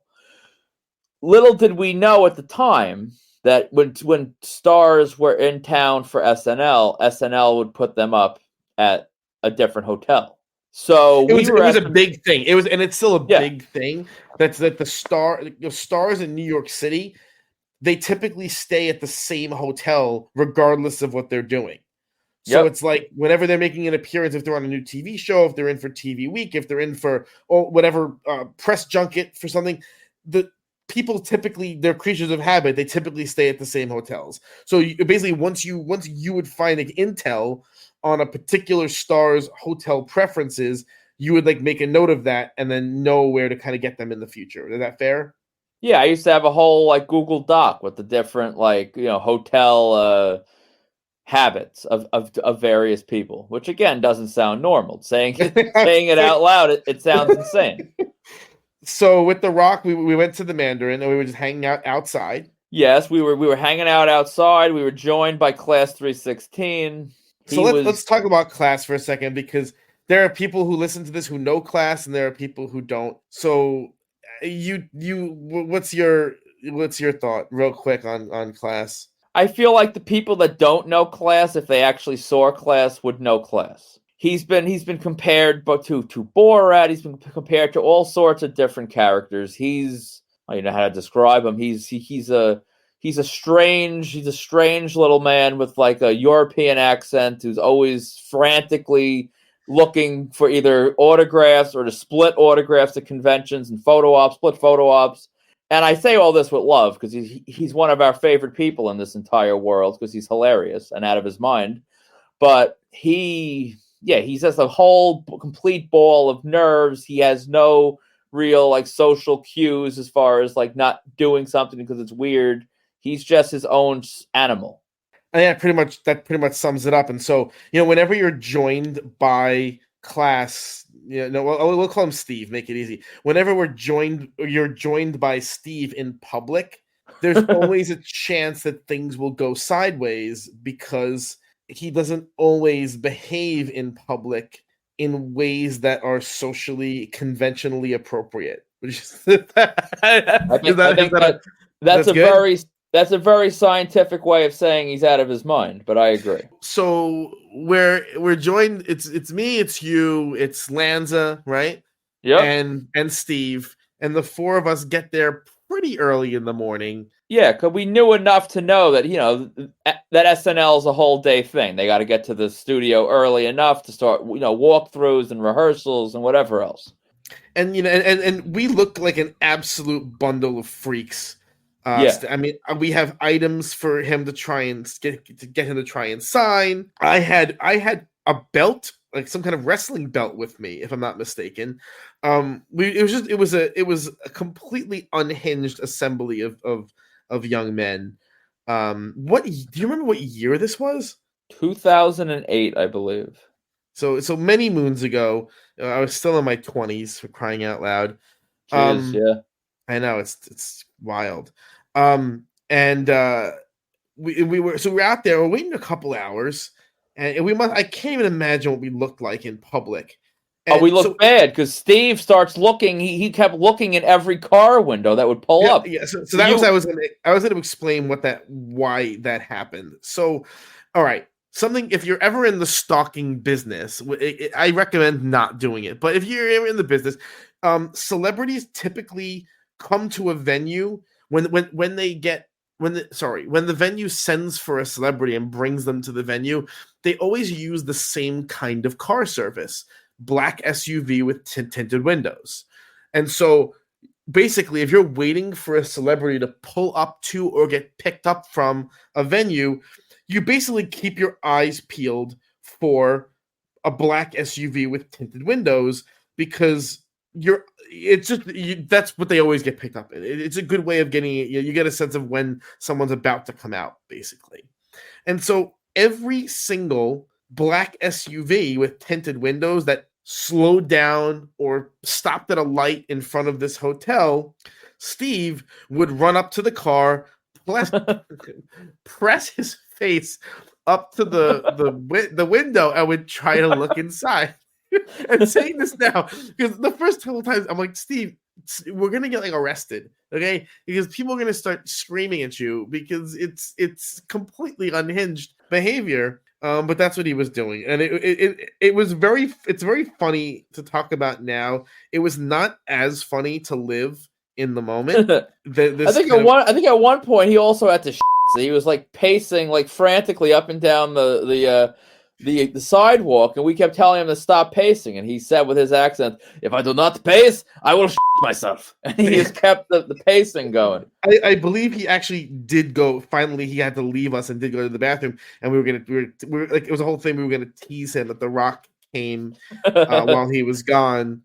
Little did we know at the time that when stars were in town for SNL would put them up at a different hotel. So it was a big thing. It was, and it's still a big thing. That the stars in New York City, they typically stay at the same hotel regardless of what they're doing. So it's like whenever they're making an appearance, if they're on a new TV show, if they're in for TV Week, if they're in for whatever press junket for something, the people typically, they're creatures of habit. They typically stay at the same hotels. So basically, once you would find like intel on a particular star's hotel preferences, you would like make a note of that and then know where to kind of get them in the future. Is that fair? Yeah, I used to have a whole like Google Doc with the different hotel habits of various people, which again doesn't sound normal. Saying it out loud, it sounds insane. So with The Rock, we went to the Mandarin and we were just hanging out outside. Yes, we were hanging out outside. We were joined by Class 316. So let's talk about Class for a second, because there are people who listen to this who know Class and there are people who don't. So what's your thought real quick on Class? I feel like the people that don't know Class, if they actually saw Class, would know Class. He's been compared to Borat. He's been compared to all sorts of different characters. I don't know how to describe him. He's a strange little man with like a European accent who's always frantically looking for either autographs or to split autographs at conventions and split photo ops. And I say all this with love, because he's one of our favorite people in this entire world, because he's hilarious and out of his mind. But he's just a whole complete ball of nerves. He has no real like social cues as far as like not doing something because it's weird. He's just his own animal. And that pretty much sums it up. And so, whenever you're joined by Class, we'll call him Steve, make it easy. Whenever you're joined by Steve in public, there's always a chance that things will go sideways, because he doesn't always behave in public in ways that are socially conventionally appropriate. That's a very scientific way of saying he's out of his mind, but I agree. So we're joined. It's me, it's you, it's Lanza, right? Yeah, and Steve, and the 4 of us get there pretty early in the morning. Yeah, because we knew enough to know that, that SNL is a whole day thing. They got to get to the studio early enough to start, walkthroughs and rehearsals and whatever else. And and we look like an absolute bundle of freaks. Yeah. I mean, we have items for him to try and get him to try and sign. I had a belt, like some kind of wrestling belt with me, if I'm not mistaken. It was a completely unhinged assembly of young men. What do you remember what year this was? 2008, I believe. So many moons ago. I was still in my 20s, for crying out loud. Jeez, yeah. I know, it's wild. And we were out there. We're waiting a couple hours, and I can't even imagine what we looked like in public. And we looked bad because Steve starts looking. He kept looking in every car window that would pull up. Yeah. So that was I was going to explain why that happened. So, all right. Something, if you're ever in the stalking business, I recommend not doing it. But if you're ever in the business, celebrities typically come to a venue when the venue sends for a celebrity and brings them to the venue. They always use the same kind of car service, black SUV with tinted windows. And so basically, if you're waiting for a celebrity to pull up to or get picked up from a venue, you basically keep your eyes peeled for a black SUV with tinted windows, because that's what they always get picked up in. It's a good way of getting it. You get a sense of when someone's about to come out, basically. And so every single black SUV with tinted windows that slowed down or stopped at a light in front of this hotel, Steve would run up to the car, press his face up to the window, and would try to look inside. And saying this now, because the first couple times I'm like, Steve, we're gonna get arrested, okay? Because people are gonna start screaming at you because it's completely unhinged behavior. But that's what he was doing, and it's very funny to talk about now. It was not as funny to live in the moment. I think at one point he also had to shit, so he was pacing frantically up and down the sidewalk, and we kept telling him to stop pacing, and he said with his accent, "If I do not pace, I will shit myself." And he just kept the pacing going. I believe he actually did go. Finally, he had to leave us and did go to the bathroom, and we were it was a whole thing. We were gonna tease him that The Rock came while he was gone,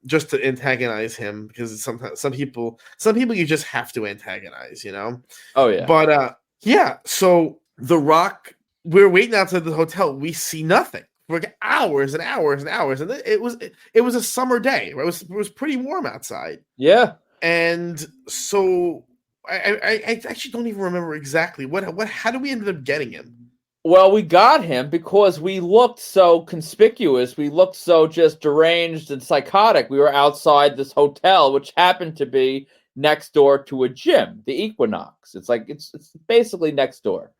just to antagonize him, because sometimes some people you just have to antagonize, Oh yeah. But yeah. So The Rock, we're waiting outside the hotel. We see nothing for hours and hours and hours, and it was a summer day. Right? It was pretty warm outside. Yeah. And so I actually don't even remember exactly how did we end up getting him? Well, we got him because we looked so conspicuous. We looked so just deranged and psychotic. We were outside this hotel, which happened to be next door to a gym, the Equinox. It's basically next door.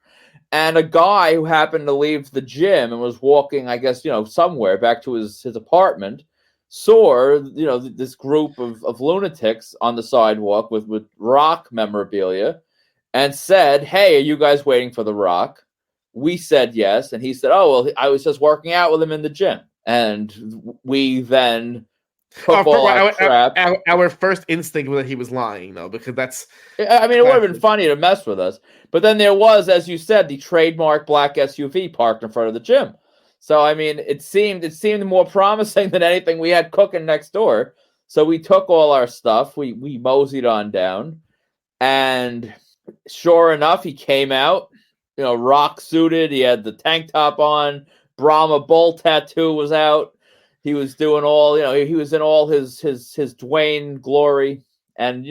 And a guy who happened to leave the gym and was walking, I guess, somewhere back to his apartment, saw, this group of lunatics on the sidewalk with Rock memorabilia, and said, "Hey, are you guys waiting for The Rock?" We said yes, and he said, "Oh, well, I was just working out with him in the gym." And we then took our first instinct was that he was lying, though, because that's... I mean, it would have been funny to mess with us. But then there was, as you said, the trademark black SUV parked in front of the gym. So, I mean, it seemed more promising than anything we had cooking next door. So we took all our stuff. We moseyed on down. And sure enough, he came out, Rock suited. He had the tank top on. Brahma Bull tattoo was out. He was doing all, he was in all his Dwayne glory. And,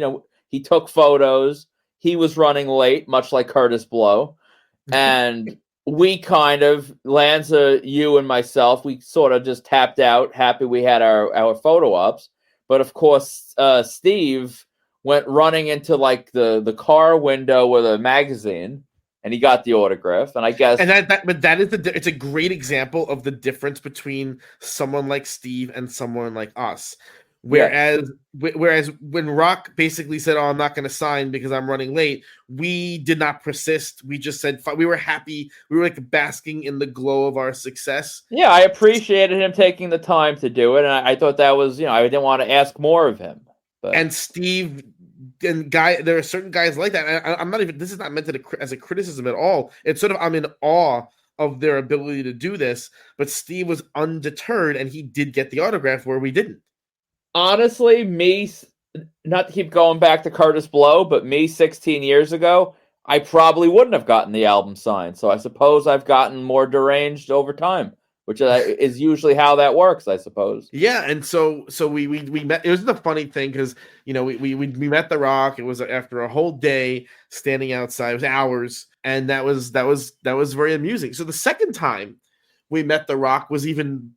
he took photos. He was running late, much like Curtis Blow. And we kind of, Lanza, you and myself, we sort of just tapped out, happy we had our photo ops. But of course, Steve went running into the car window with a magazine, and he got the autograph. And I guess, and it's a great example of the difference between someone like Steve and someone like us. Yes. Whereas when Rock basically said, "Oh, I'm not going to sign because I'm running late," we did not persist. We just said we were happy. We were like basking in the glow of our success. Yeah, I appreciated him taking the time to do it, and I thought that was, I didn't want to ask more of him. But And Steve and there are certain guys like that. I'm not even. This is not meant as a criticism at all. It's sort of I'm in awe of their ability to do this. But Steve was undeterred, and he did get the autograph where we didn't. honestly, not to keep going back to Curtis Blow, but me 16 years ago, I probably wouldn't have gotten the album signed. So I suppose I've gotten more deranged over time, which is usually how that works, I suppose. Yeah, and so we met. It was the funny thing because we met The Rock. It was after a whole day standing outside. It was hours, and that was very amusing. So the second time we met The Rock was even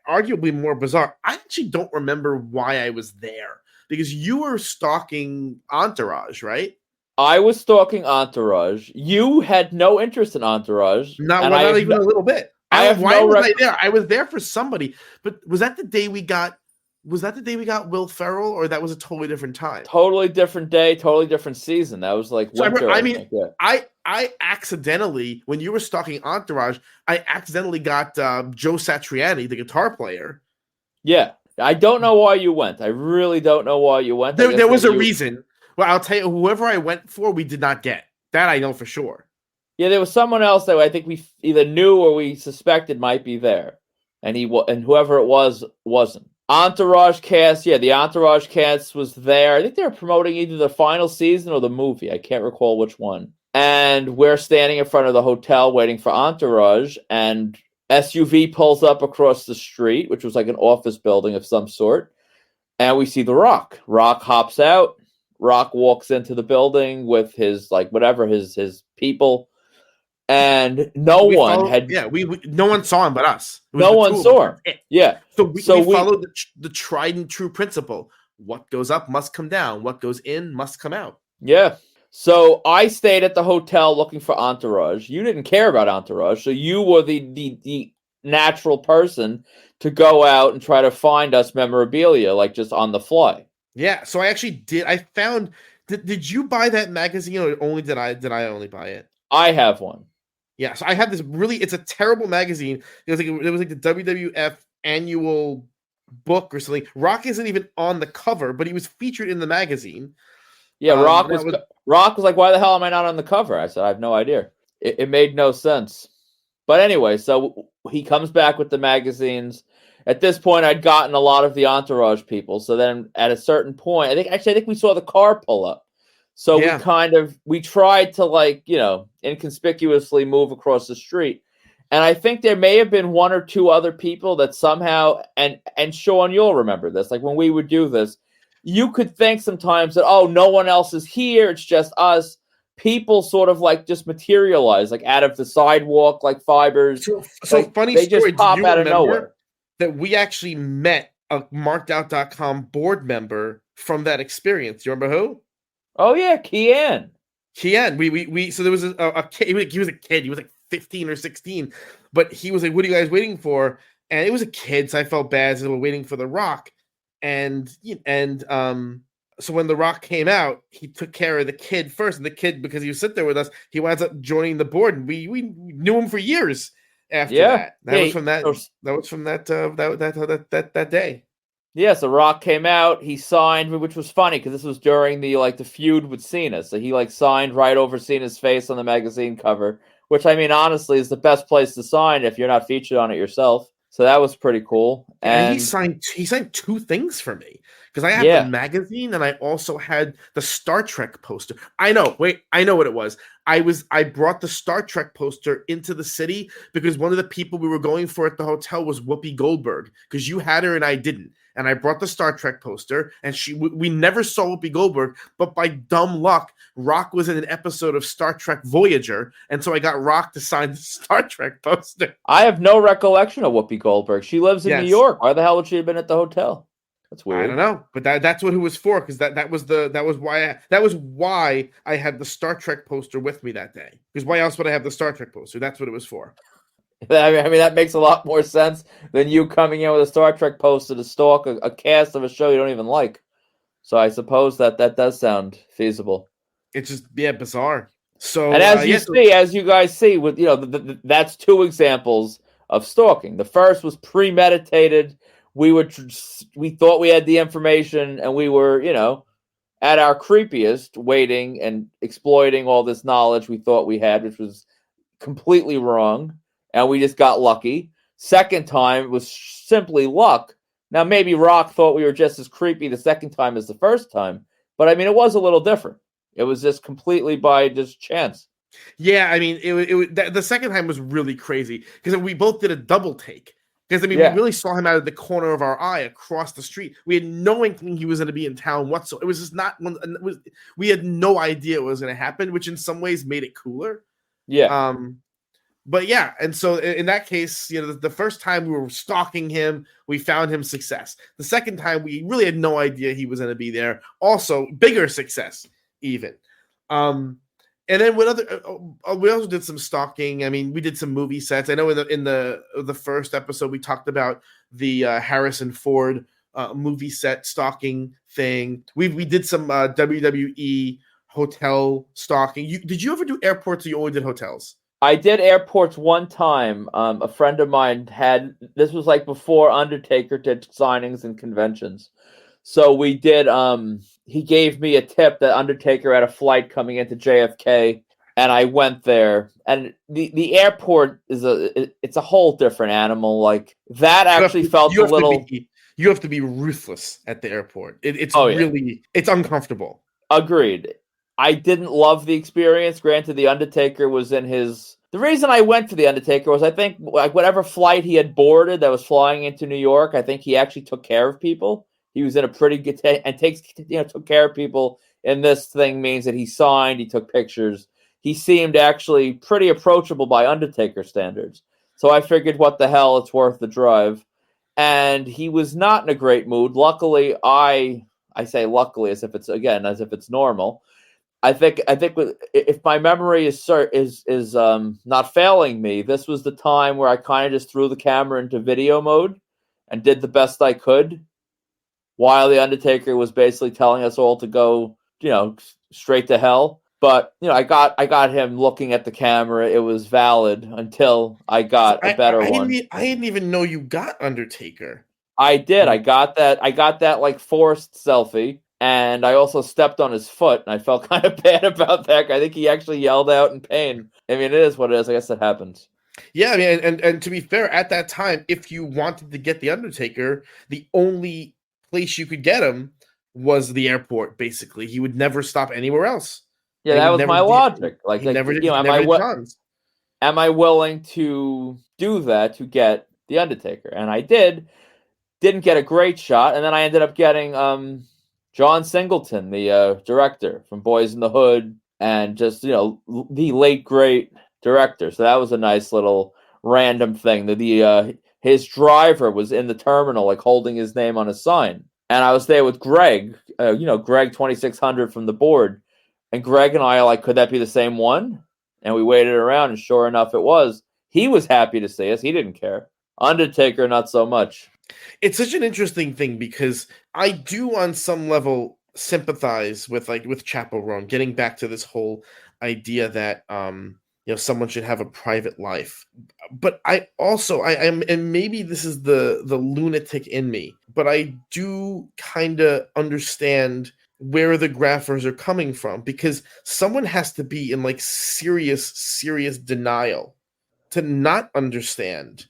arguably more bizarre. I actually don't remember why I was there because you were stalking Entourage, right? I was stalking Entourage. You had no interest in Entourage. Not even a little bit. Why was I there? I was there for somebody. But was that the day we got Will Ferrell, or that was a totally different time? Totally different day, totally different season. That was like winter. I accidentally, when you were stalking Entourage, I accidentally got Joe Satriani, the guitar player. Yeah. I don't know why you went. I really don't know why you went. There was a reason. Well, I'll tell you, whoever I went for, we did not get. That I know for sure. Yeah, there was someone else that I think we either knew or we suspected might be there, and whoever it was wasn't. Entourage cast, the Entourage cast was there. I think they were promoting either the final season or the movie. I can't recall which one. And we're standing in front of the hotel waiting for Entourage, and SUV pulls up across the street, which was like an office building of some sort, and we see The Rock. Rock hops out. Rock walks into the building with his his people. And no one saw him but us. No one saw him. Yeah. So we followed the tried and true principle. What goes up must come down. What goes in must come out. Yeah. So I stayed at the hotel looking for Entourage. You didn't care about Entourage, so you were the natural person to go out and try to find us memorabilia, like just on the fly. Yeah. So I actually did. I found. Did you buy that magazine, or only did I only buy it? I have one. Yeah, so I have this it's a terrible magazine. It was like the WWF annual book or something. Rock isn't even on the cover, but he was featured in the magazine. Yeah, Rock was like, why the hell am I not on the cover? I said, I have no idea. It made no sense. But anyway, so he comes back with the magazines. At this point, I'd gotten a lot of the Entourage people. So then at a certain point, I think we saw the car pull up. So we tried to inconspicuously move across the street. And I think there may have been one or two other people that somehow, and Sean, you'll remember this, like when we would do this, you could think sometimes that, oh, no one else is here, it's just us. People sort of just materialize out of the sidewalk like fibers. So funny they story, just pop out of nowhere. That we actually met a markedout.com board member from that experience. You remember who? Oh yeah, Kian. We so there was a kid. He was a kid. He was like 15 or 16, but he was like, "What are you guys waiting for?" And it was a kid, so I felt bad as they were waiting for The Rock. And so when The Rock came out, he took care of the kid first, and the kid, because he was sitting there with us, he winds up joining the board, and we knew him for years after that. That was from that day. Yeah, so Rock came out, he signed, which was funny because this was during the feud with Cena. So he signed right over Cena's face on the magazine cover, which I mean honestly is the best place to sign if you're not featured on it yourself. So that was pretty cool. And he signed two things for me because I had the magazine and I also had the Star Trek poster. I know what it was. I brought the Star Trek poster into the city because one of the people we were going for at the hotel was Whoopi Goldberg, because you had her and I didn't. And I brought the Star Trek poster, and we never saw Whoopi Goldberg, but by dumb luck, Rock was in an episode of Star Trek Voyager, and so I got Rock to sign the Star Trek poster. I have no recollection of Whoopi Goldberg. She lives in New York. Why the hell would she have been at the hotel? That's weird. I don't know, but that's what it was for, because that was why I had the Star Trek poster with me that day. Because why else would I have the Star Trek poster? That's what it was for. I mean, that makes a lot more sense than you coming in with a Star Trek poster to stalk a cast of a show you don't even like. So I suppose that does sound feasible. It's just bizarre. And So as you yeah, see, as you guys see, with that's two examples of stalking. The first was premeditated. We thought we had the information, and we were at our creepiest, waiting and exploiting all this knowledge we thought we had, which was completely wrong, and we just got lucky. Second time was simply luck. Now, maybe Rock thought we were just as creepy the second time as the first time, but I mean, it was a little different. It was just completely by just chance. Yeah, I mean, the second time was really crazy because we both did a double take. Because I mean, we really saw him out of the corner of our eye across the street. We had no inkling he was going to be in town whatsoever. It was just not one. We had no idea what was going to happen, which in some ways made it cooler. Yeah. But yeah, and so in that case, the first time we were stalking him, we found him success. The second time, we really had no idea he was going to be there. Also, bigger success, even. And then what other? We also did some stalking. I mean, we did some movie sets. I know in the first episode we talked about the Harrison Ford movie set stalking thing. We did some WWE hotel stalking. Did you ever do airports, or you only did hotels? I did airports one time. A friend of mine this was like before Undertaker did signings and conventions. So we did, he gave me a tip that Undertaker had a flight coming into JFK, and I went there. And the airport it's a whole different animal. Like, that actually felt a little... You have to be ruthless at the airport. It's it's uncomfortable. Agreed. I didn't love the experience. Granted, the Undertaker was in his... The reason I went for the Undertaker was I think like whatever flight he had boarded that was flying into New York, I think he actually took care of people. He was in a pretty good and took care of people. And this thing means that he signed, he took pictures. He seemed actually pretty approachable by Undertaker standards. So I figured, what the hell, it's worth the drive. And he was not in a great mood. Luckily, I say luckily as if it's normal. I think if my memory is not failing me, this was the time where I kind of just threw the camera into video mode and did the best I could, while the Undertaker was basically telling us all to go, straight to hell. But I got him looking at the camera. It was valid until I got a better one. I didn't even know you got Undertaker. I did. I got that like forced selfie. And I also stepped on his foot, and I felt kind of bad about that. I think he actually yelled out in pain. I mean, it is what it is. I guess it happens. Yeah, I mean, and to be fair, at that time, if you wanted to get the Undertaker, the only place you could get him was the airport. Basically, he would never stop anywhere else. Yeah, that was my logic. Like, am I willing to do that to get the Undertaker? And I did. Didn't get a great shot, and then I ended up getting John Singleton, the director from Boys in the Hood, and just, the late great director. So that was a nice little random thing. His driver was in the terminal, like holding his name on a sign. And I was there with Greg, Greg 2600 from the board. And Greg and I are like, could that be the same one? And we waited around, and sure enough, it was. He was happy to see us. He didn't care. Undertaker, not so much. It's such an interesting thing because I do, on some level, sympathize with Chappell Roan, getting back to this whole idea that someone should have a private life. But I also I am, and maybe this is the lunatic in me, but I do kind of understand where the graphers are coming from, because someone has to be in like serious denial to not understand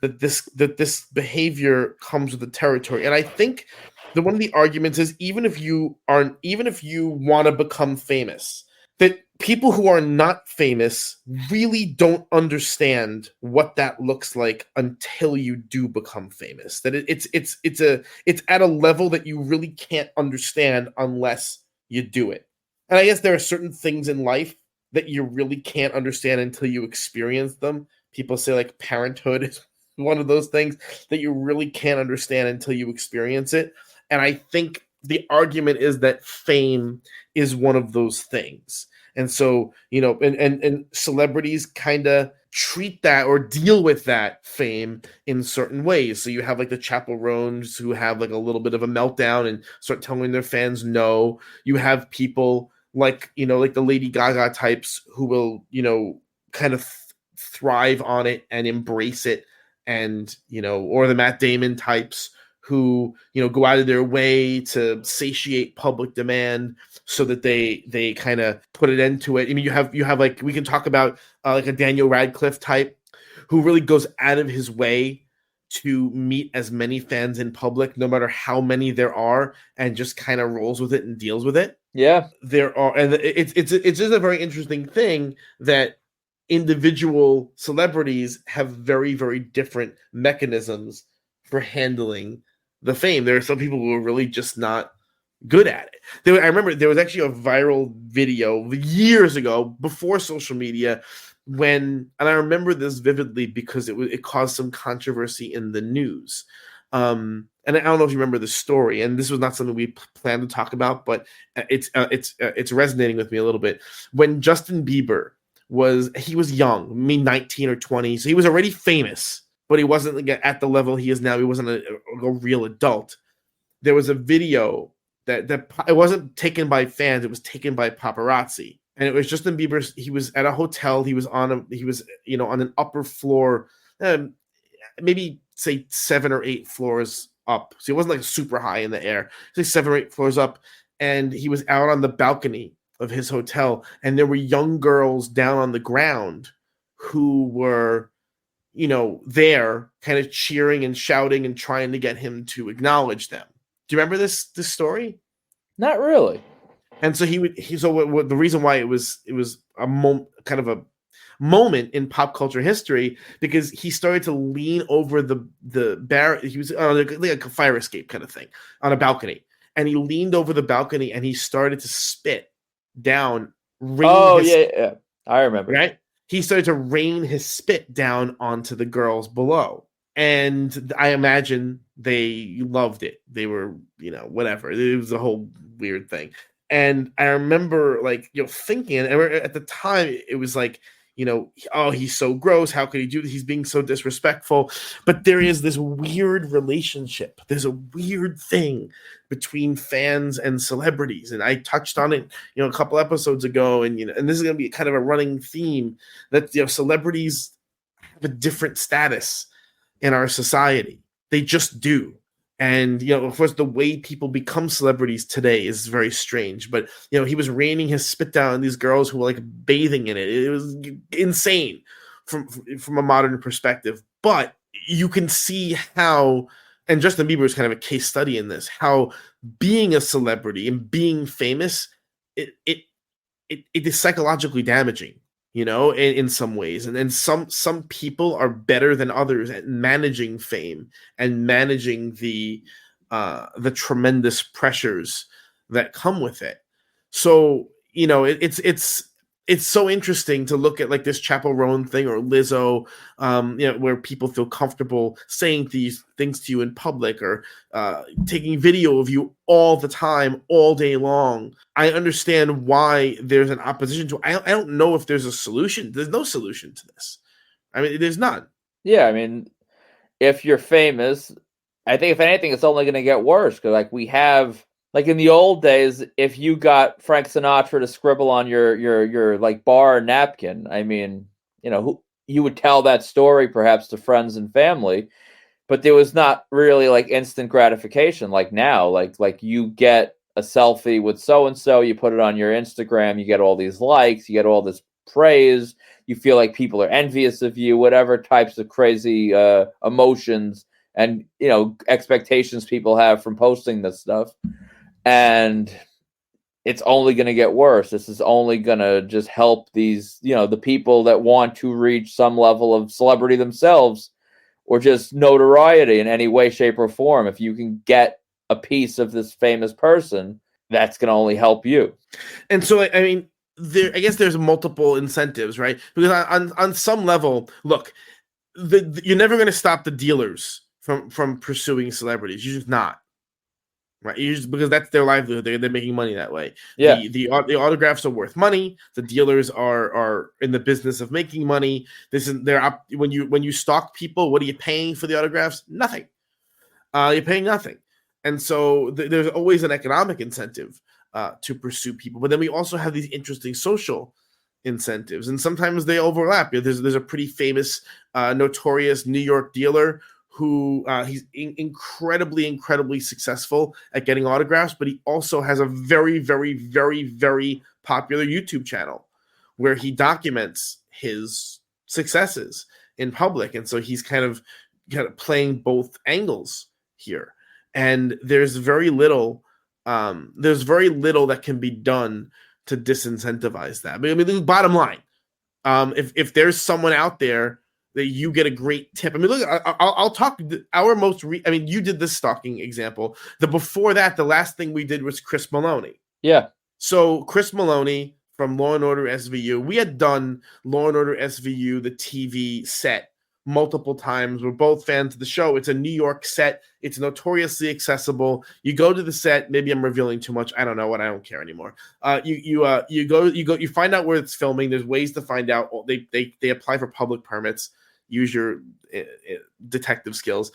that this behavior comes with the territory. And I think that one of the arguments is, even if you want to become famous, that people who are not famous really don't understand what that looks like until you do become famous. That it's at a level that you really can't understand unless you do it. And I guess there are certain things in life that you really can't understand until you experience them. People say like parenthood is one of those things that you really can't understand until you experience it. And I think the argument is that fame is one of those things. And so, and celebrities kind of treat that or deal with that fame in certain ways. So you have like the Chappell Roans who have like a little bit of a meltdown and start telling their fans no. You have people like, like the Lady Gaga types who will, kind of thrive on it and embrace it. And, or the Matt Damon types who, go out of their way to satiate public demand so that they kind of put it into it. I mean, you have like, we can talk about like a Daniel Radcliffe type who really goes out of his way to meet as many fans in public, no matter how many there are, and just kind of rolls with it and deals with it. Yeah. There are, and it's just a very interesting thing that individual celebrities have very, very different mechanisms for handling the fame. There are some people who are really just not good at it. I remember there was actually a viral video years ago before social media and I remember this vividly because it caused some controversy in the news. And I don't know if you remember the story, and this was not something we planned to talk about, but it's resonating with me a little bit. When Justin Bieber was young, 19 or 20, so he was already famous, but he wasn't like at the level he is now. He wasn't a real adult. There was a video that it wasn't taken by fans; it was taken by paparazzi, and it was Justin Bieber. He was at a hotel. He was on an upper floor, maybe say 7 or 8 floors up. So he wasn't like super high in the air. Say 7 or 8 floors up, and he was out on the balcony of his hotel, and there were young girls down on the ground who were, there kind of cheering and shouting and trying to get him to acknowledge them. Do you remember this story? Not really. And so the reason why it was a kind of a moment in pop culture history, because he started to lean over the bar. He was on like a fire escape kind of thing on a balcony, and he leaned over the balcony and he started to spit down. Yeah, I remember. Right, he started to rain his spit down onto the girls below, and I imagine they loved it. They were, whatever. It was a whole weird thing. And I remember thinking, and at the time it was like, oh, he's so gross. How could he do this? He's being so disrespectful. But there is this weird relationship. There's a weird thing between fans and celebrities. And I touched on it, a couple episodes ago. And, and this is going to be kind of a running theme that, celebrities have a different status in our society. They just do. And, of course, the way people become celebrities today is very strange. But, he was raining his spit down on these girls who were like bathing in it. It was insane from a modern perspective. But you can see how, and Justin Bieber is kind of a case study in this, how being a celebrity and being famous, it is psychologically damaging. In some ways, and then some people are better than others at managing fame and managing the tremendous pressures that come with it. So it's so interesting to look at like this Chappell Roan thing or Lizzo, where people feel comfortable saying these things to you in public or taking video of you all the time, all day long. I understand why there's an opposition to it. I don't know if there's a solution. There's no solution to this. I mean, there's none. Yeah, I mean, if you're famous, I think if anything, it's only going to get worse because we have. Like in the old days, if you got Frank Sinatra to scribble on your like bar napkin, I mean, you would tell that story perhaps to friends and family, but there was not really like instant gratification like now. Like you get a selfie with so and so, you put it on your Instagram, you get all these likes, you get all this praise, you feel like people are envious of you, whatever types of crazy emotions and expectations people have from posting this stuff. And it's only going to get worse. This is only going to just help these, the people that want to reach some level of celebrity themselves or just notoriety in any way, shape, or form. If you can get a piece of this famous person, that's going to only help you. And so, I mean, I guess there's multiple incentives, right? Because on some level, look, you're never going to stop the dealers from pursuing celebrities. You're just not. right? Because that's their livelihood. They're making money that way. Yeah. The autographs are worth money. The dealers are in the business of making money. When you stalk people, what are you paying for the autographs? Nothing. You're paying nothing. And so there's always an economic incentive to pursue people. But then we also have these interesting social incentives, and sometimes they overlap. There's a pretty famous, notorious New York dealer who he's incredibly successful at getting autographs, but he also has a very, very, very, very popular YouTube channel where he documents his successes in public. And so he's kind of playing both angles here. And there's very little that can be done to disincentivize that. I mean, the bottom line, if there's someone out there that you get a great tip. I mean, look, I'll talk our most. I mean, you did this stalking example. Before that, the last thing we did was Chris Maloney. Yeah. So Chris Maloney from Law and Order SVU. We had done Law and Order SVU, the TV set, multiple times. We're both fans of the show. It's a New York set. It's notoriously accessible. You go to the set. Maybe I'm revealing too much. I don't know what. I don't care anymore. You find out where it's filming. There's ways to find out. They apply for public permits. Use your detective skills.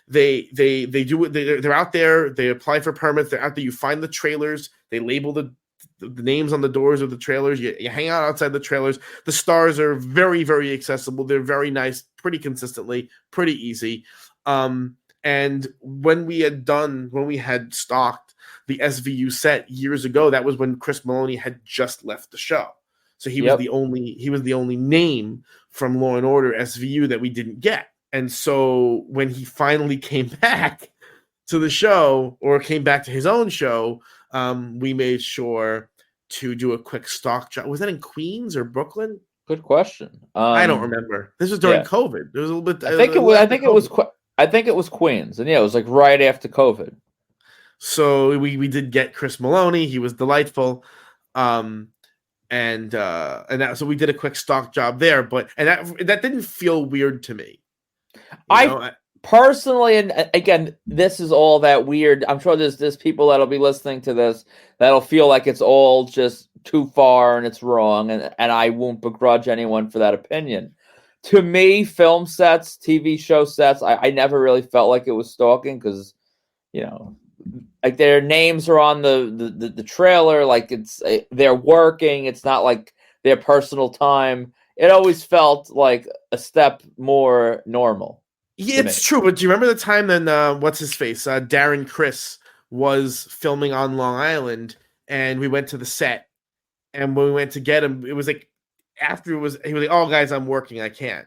They do it. They're out there. They apply for permits. They're out there. You find the trailers. They label the names on the doors of the trailers. You hang out outside the trailers. The stars are very, very accessible. They're very nice, pretty consistently, pretty easy. And when we had stalked the SVU set years ago, that was when Chris Maloney had just left the show. So he was the only name from Law and Order SVU that we didn't get. And so when he finally came back to the show, or came back to his own show, we made sure to do a quick stalk job. Was that in Queens or Brooklyn? Good question. I don't remember. This was during COVID. There was a little bit. I think it was Queens, and it was like right after COVID. So we did get Chris Maloney. He was delightful. So we did a quick stalk job there, but that didn't feel weird to me. Personally, and again, this is all that weird. I'm sure there's people that'll be listening to this that'll feel like it's all just too far and it's wrong, and I won't begrudge anyone for that opinion. To me, film sets, TV show sets, I never really felt like it was stalking because, like their names are on the trailer, like they're working. It's not like their personal time. It always felt like a step more normal. Yeah, it's true. But do you remember the time then, what's his face? Darren Criss was filming on Long Island, and we went to the set, and when we went to get him, it was like after he was like, "Oh, guys, I'm working. I can't."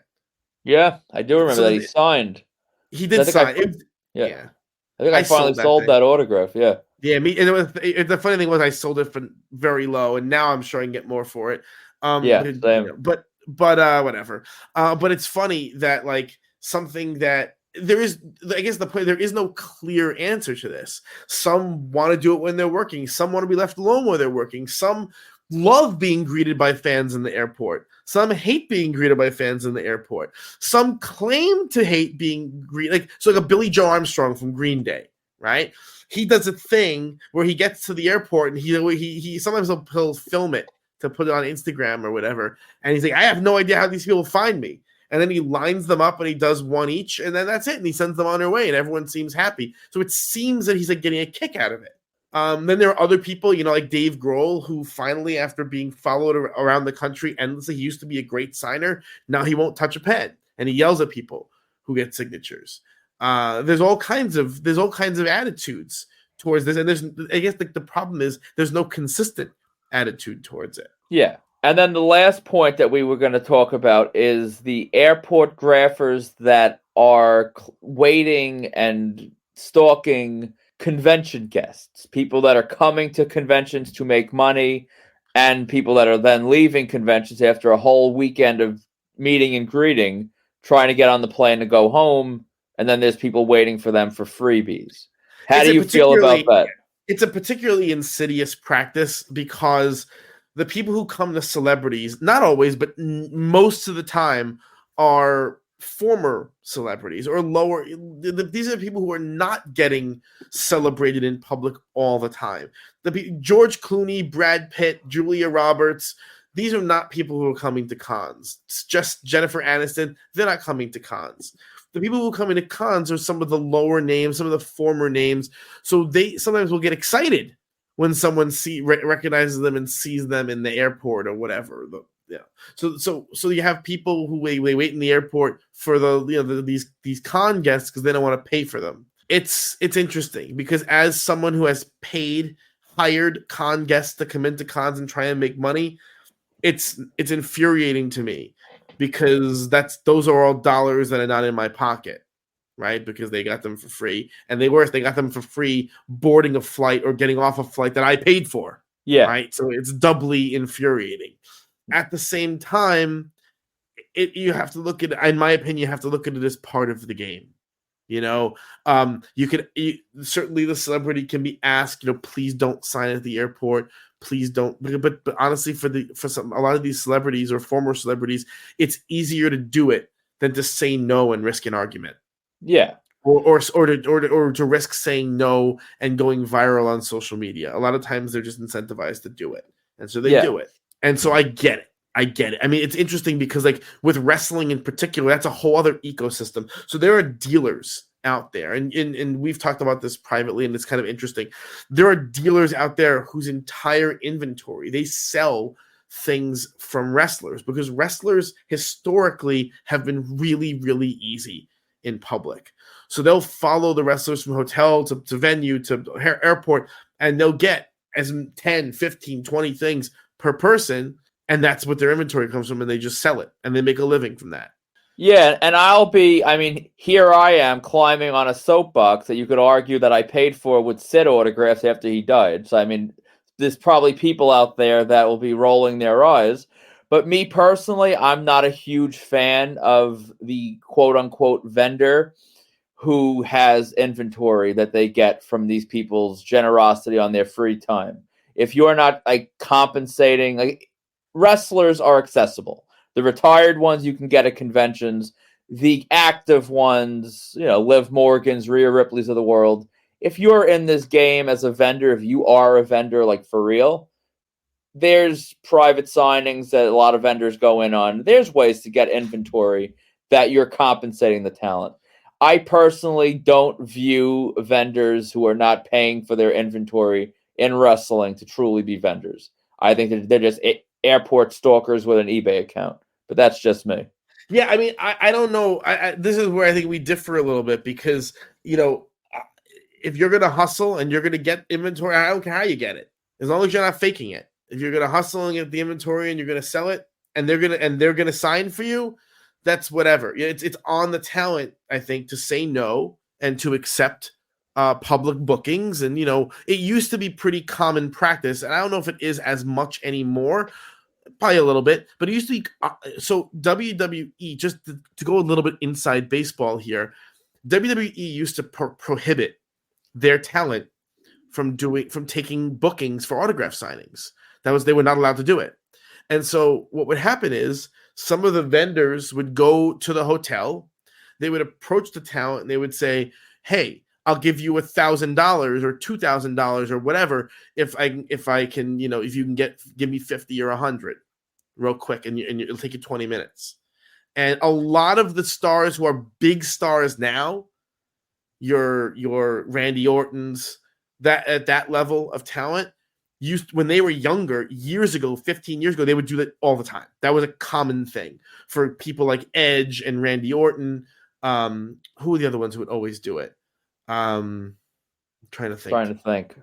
Yeah, I do remember that he signed. He did sign. Yeah. I think I finally sold that autograph. Yeah. Yeah, me. And the funny thing was, I sold it for very low, and now I'm sure I can get more for it. Same. But whatever. But it's funny that like something that there is. I guess the point, there is no clear answer to this. Some want to do it when they're working. Some want to be left alone while they're working. Some love being greeted by fans in the airport. Some hate being greeted by fans in the airport. Some claim to hate being greeted. Like a Billy Joe Armstrong from Green Day, right? He does a thing where he gets to the airport and he sometimes he'll film it to put it on Instagram or whatever. And he's like, I have no idea how these people find me. And then he lines them up and he does one each, and then that's it. And he sends them on their way, and everyone seems happy. So it seems that he's like getting a kick out of it. Then there are other people, like Dave Grohl, who finally, after being followed around the country endlessly, he used to be a great signer. Now he won't touch a pen, and he yells at people who get signatures. There's all kinds of attitudes towards this, and I guess the problem is there's no consistent attitude towards it. Yeah. And then the last point that we were going to talk about is the airport graphers that are waiting and stalking convention guests, people that are coming to conventions to make money, and people that are then leaving conventions after a whole weekend of meeting and greeting, trying to get on the plane to go home, and then there's people waiting for them for freebies. How do you feel about that? It's a particularly insidious practice because the people who come to celebrities, not always, but most of the time, are former celebrities or lower. These are people who are not getting celebrated in public all the time. George Clooney, Brad Pitt, Julia Roberts. These are not people who are coming to cons. It's just Jennifer Aniston. They're not coming to cons. The people who come into cons are some of the lower names, some of the former names. So they sometimes will get excited when someone recognizes them and sees them in the airport or whatever. So you have people who wait in the airport for these con guests because they don't want to pay for them. It's interesting because as someone who has hired con guests to come into cons and try and make money, it's infuriating to me because those are all dollars that are not in my pocket, right? Because they got them for free, and they got them for free boarding a flight or getting off a flight that I paid for. Yeah. Right. So it's doubly infuriating. At the same time, you have to look at, in my opinion, you have to look at it as part of the game. Certainly the celebrity can be asked, please don't sign at the airport. Please don't. But honestly, for a lot of these celebrities or former celebrities, it's easier to do it than to say no and risk an argument. Yeah. Or to risk saying no and going viral on social media. A lot of times they're just incentivized to do it, and so they do it. And so I get it. I mean, it's interesting because like with wrestling in particular, that's a whole other ecosystem. So there are dealers out there, and we've talked about this privately, and it's kind of interesting. There are dealers out there whose entire inventory, they sell things from wrestlers because wrestlers historically have been really, really easy in public. So they'll follow the wrestlers from hotel to venue to airport, and they'll get as 10, 15, 20 things per person, and that's what their inventory comes from, and they just sell it, and they make a living from that. Yeah, and here I am climbing on a soapbox that you could argue that I paid for with Sid autographs after he died. So, I mean, there's probably people out there that will be rolling their eyes. But me personally, I'm not a huge fan of the quote-unquote vendor who has inventory that they get from these people's generosity on their free time. If you're not, like, compensating... like, wrestlers are accessible. The retired ones you can get at conventions. The active ones, Liv Morgans, Rhea Ripley's of the world. If you're in this game as a vendor, if you are a vendor, like for real, there's private signings that a lot of vendors go in on. There's ways to get inventory that you're compensating the talent. I personally don't view vendors who are not paying for their inventory in wrestling to truly be vendors. I think that they're just airport stalkers with an eBay account. But that's just me. Yeah, I mean, I don't know. This is where I think we differ a little bit because, if you're going to hustle and you're going to get inventory, I don't care how you get it. As long as you're not faking it. If you're going to hustle and get the inventory and you're going to sell it and they're going to sign for you, that's whatever. It's on the talent, I think, to say no and to accept public bookings. And, it used to be pretty common practice. And I don't know if it is as much anymore. Probably a little bit, but it used to be so WWE, just to go a little bit inside baseball here, WWE used to prohibit their talent from taking bookings for autograph signings. They were not allowed to do it. And so what would happen is some of the vendors would go to the hotel, they would approach the talent and they would say, "Hey, I'll give you $1,000 or $2,000 or whatever if I can, if you can give me 50 or 100 real quick, and it'll take you 20 minutes." And a lot of the stars who are big stars now, your Randy Ortons, that at that level of talent, when they were younger, years ago, 15 years ago, they would do that all the time. That was a common thing for people like Edge and Randy Orton. Who are the other ones who would always do it? I'm trying to think.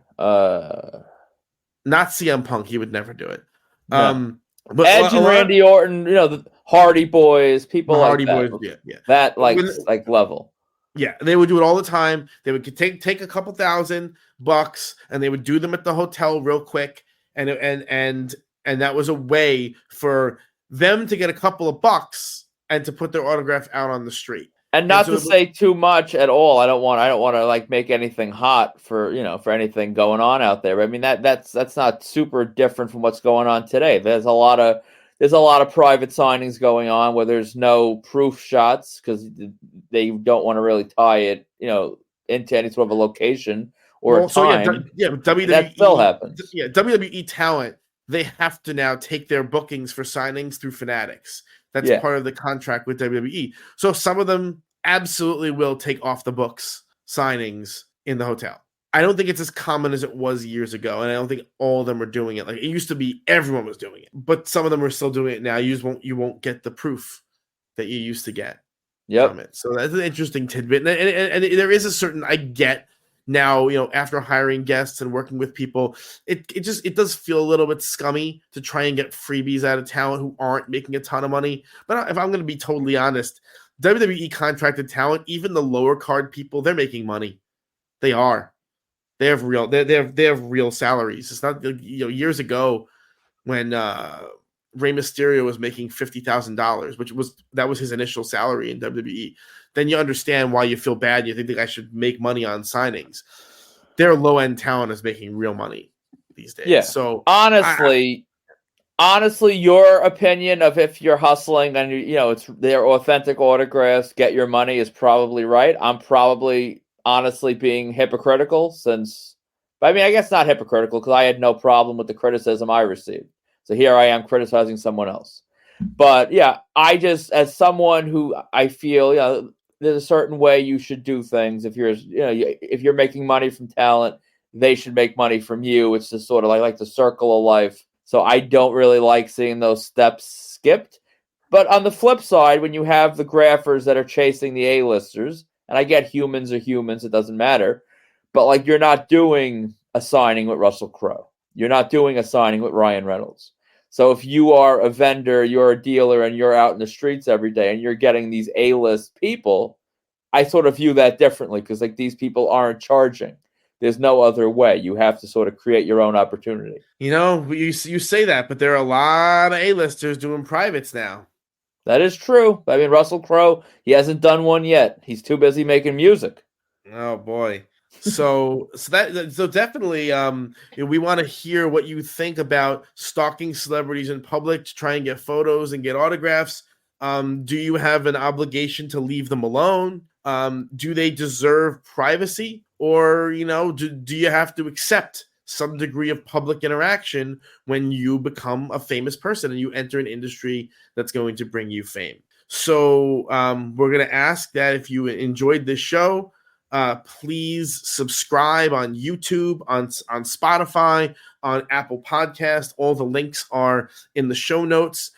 Not CM Punk. He would never do it. No. But Edge and Randy Orton, the Hardy Boys, people like that. Hardy Boys, yeah. That like level. Yeah, they would do it all the time. They would take a couple $1,000 and they would do them at the hotel real quick, and that was a way for them to get a couple of bucks and to put their autograph out on the street. And not to say too much at all. I don't want to like make anything hot for anything going on out there. I mean that's not super different from what's going on today. There's a lot of there's a lot of private signings going on where there's no proof shots because they don't want to really tie it, into any sort of a location or Well, so time. WWE, That still happens. WWE talent, they have to now take their bookings for signings through Fanatics. That's part of the contract with WWE. So some of them absolutely will take off the books signings in the hotel. I don't think it's as common as it was years ago, and I don't think all of them are doing it. Like it used to be, everyone was doing it, but some of them are still doing it now. You won't get the proof that you used to get from it. So that's an interesting tidbit, and there is a certain, I get now, after hiring guests and working with people, it does feel a little bit scummy to try and get freebies out of talent who aren't making a ton of money. But if I'm going to be totally honest, WWE contracted talent, even the lower card people, they're making money. They are. They have real salaries. It's not, years ago when Rey Mysterio was making $50,000, that was his initial salary in WWE. Then you understand why you feel bad. You think the guy should make money on signings. Their low end talent is making real money these days. Yeah. So honestly, your opinion of if you're hustling and it's their authentic autographs, get your money is probably right. I'm probably honestly being hypocritical I guess not hypocritical because I had no problem with the criticism I received. So here I am criticizing someone else. But yeah, I just, as someone who I feel, there's a certain way you should do things. If you're making money from talent, they should make money from you. It's just sort of like the circle of life. So I don't really like seeing those steps skipped. But on the flip side, when you have the graphers that are chasing the A-listers, and I get humans are humans, it doesn't matter. But you're not doing a signing with Russell Crowe. You're not doing a signing with Ryan Reynolds. So if you are a vendor, you're a dealer, and you're out in the streets every day and you're getting these A-list people, I sort of view that differently because these people aren't charging. There's no other way. You have to sort of create your own opportunity. You say that, but there are a lot of A-listers doing privates now. That is true. I mean, Russell Crowe, he hasn't done one yet. He's too busy making music. Oh boy. So definitely, we want to hear what you think about stalking celebrities in public to try and get photos and get autographs. Do you have an obligation to leave them alone? Do they deserve privacy, or do you have to accept some degree of public interaction when you become a famous person and you enter an industry that's going to bring you fame? So we're going to ask that if you enjoyed this show, please subscribe on YouTube, on Spotify, on Apple Podcast. All the links are in the show notes.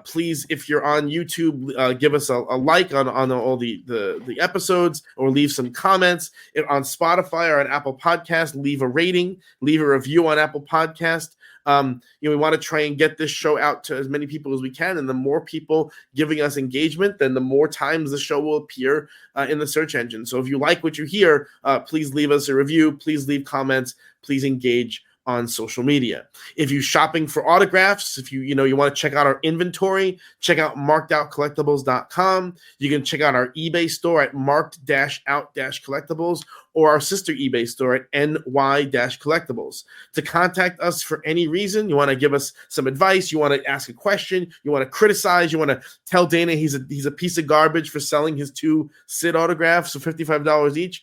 Please, if you're on YouTube, give us a like on all the episodes, or leave some comments. If on Spotify or on Apple Podcast, leave a rating, leave a review on Apple Podcast. We want to try and get this show out to as many people as we can, and the more people giving us engagement, then the more times the show will appear in the search engine. So if you like what you hear, please leave us a review, please leave comments, please engage on social media. If you're shopping for autographs, if you want to check out our inventory, check out markedoutcollectibles.com. You can check out our eBay store at marked-out-collectibles, or our sister eBay store at ny-collectibles. To contact us for any reason, you want to give us some advice, you want to ask a question, you want to criticize, you want to tell Dana he's a piece of garbage for selling his 2 Sid autographs for $55 each,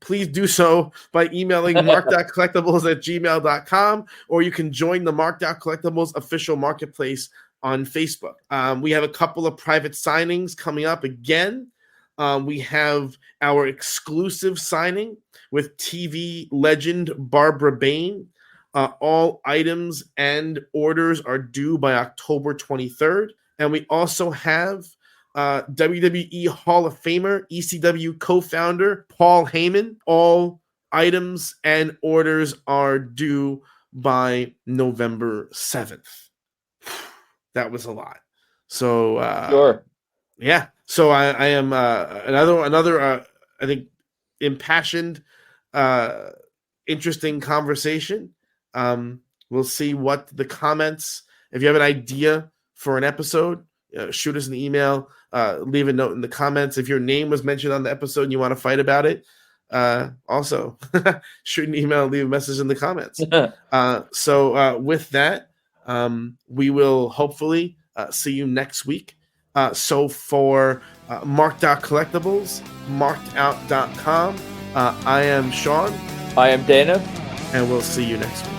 please do so by emailing marked.collectibles@gmail.com, or you can join the Marked Out Collectibles official marketplace on Facebook. We have a couple of private signings coming up again. We have our exclusive signing with TV legend Barbara Bain. All items and orders are due by October 23rd. And we also have WWE Hall of Famer, ECW co-founder Paul Heyman. All items and orders are due by November 7th. That was a lot. So Sure. Yeah. So I am another I think impassioned, interesting conversation. We'll see what the comments. If you have an idea for an episode, shoot us an email. Leave a note in the comments. If your name was mentioned on the episode and you want to fight about it, also shoot an email, leave a message in the comments. So with that, We will hopefully see you next week. So for Marked Out Collectibles, markedout.com, I am Sean. I am Dana. And we'll see you next week.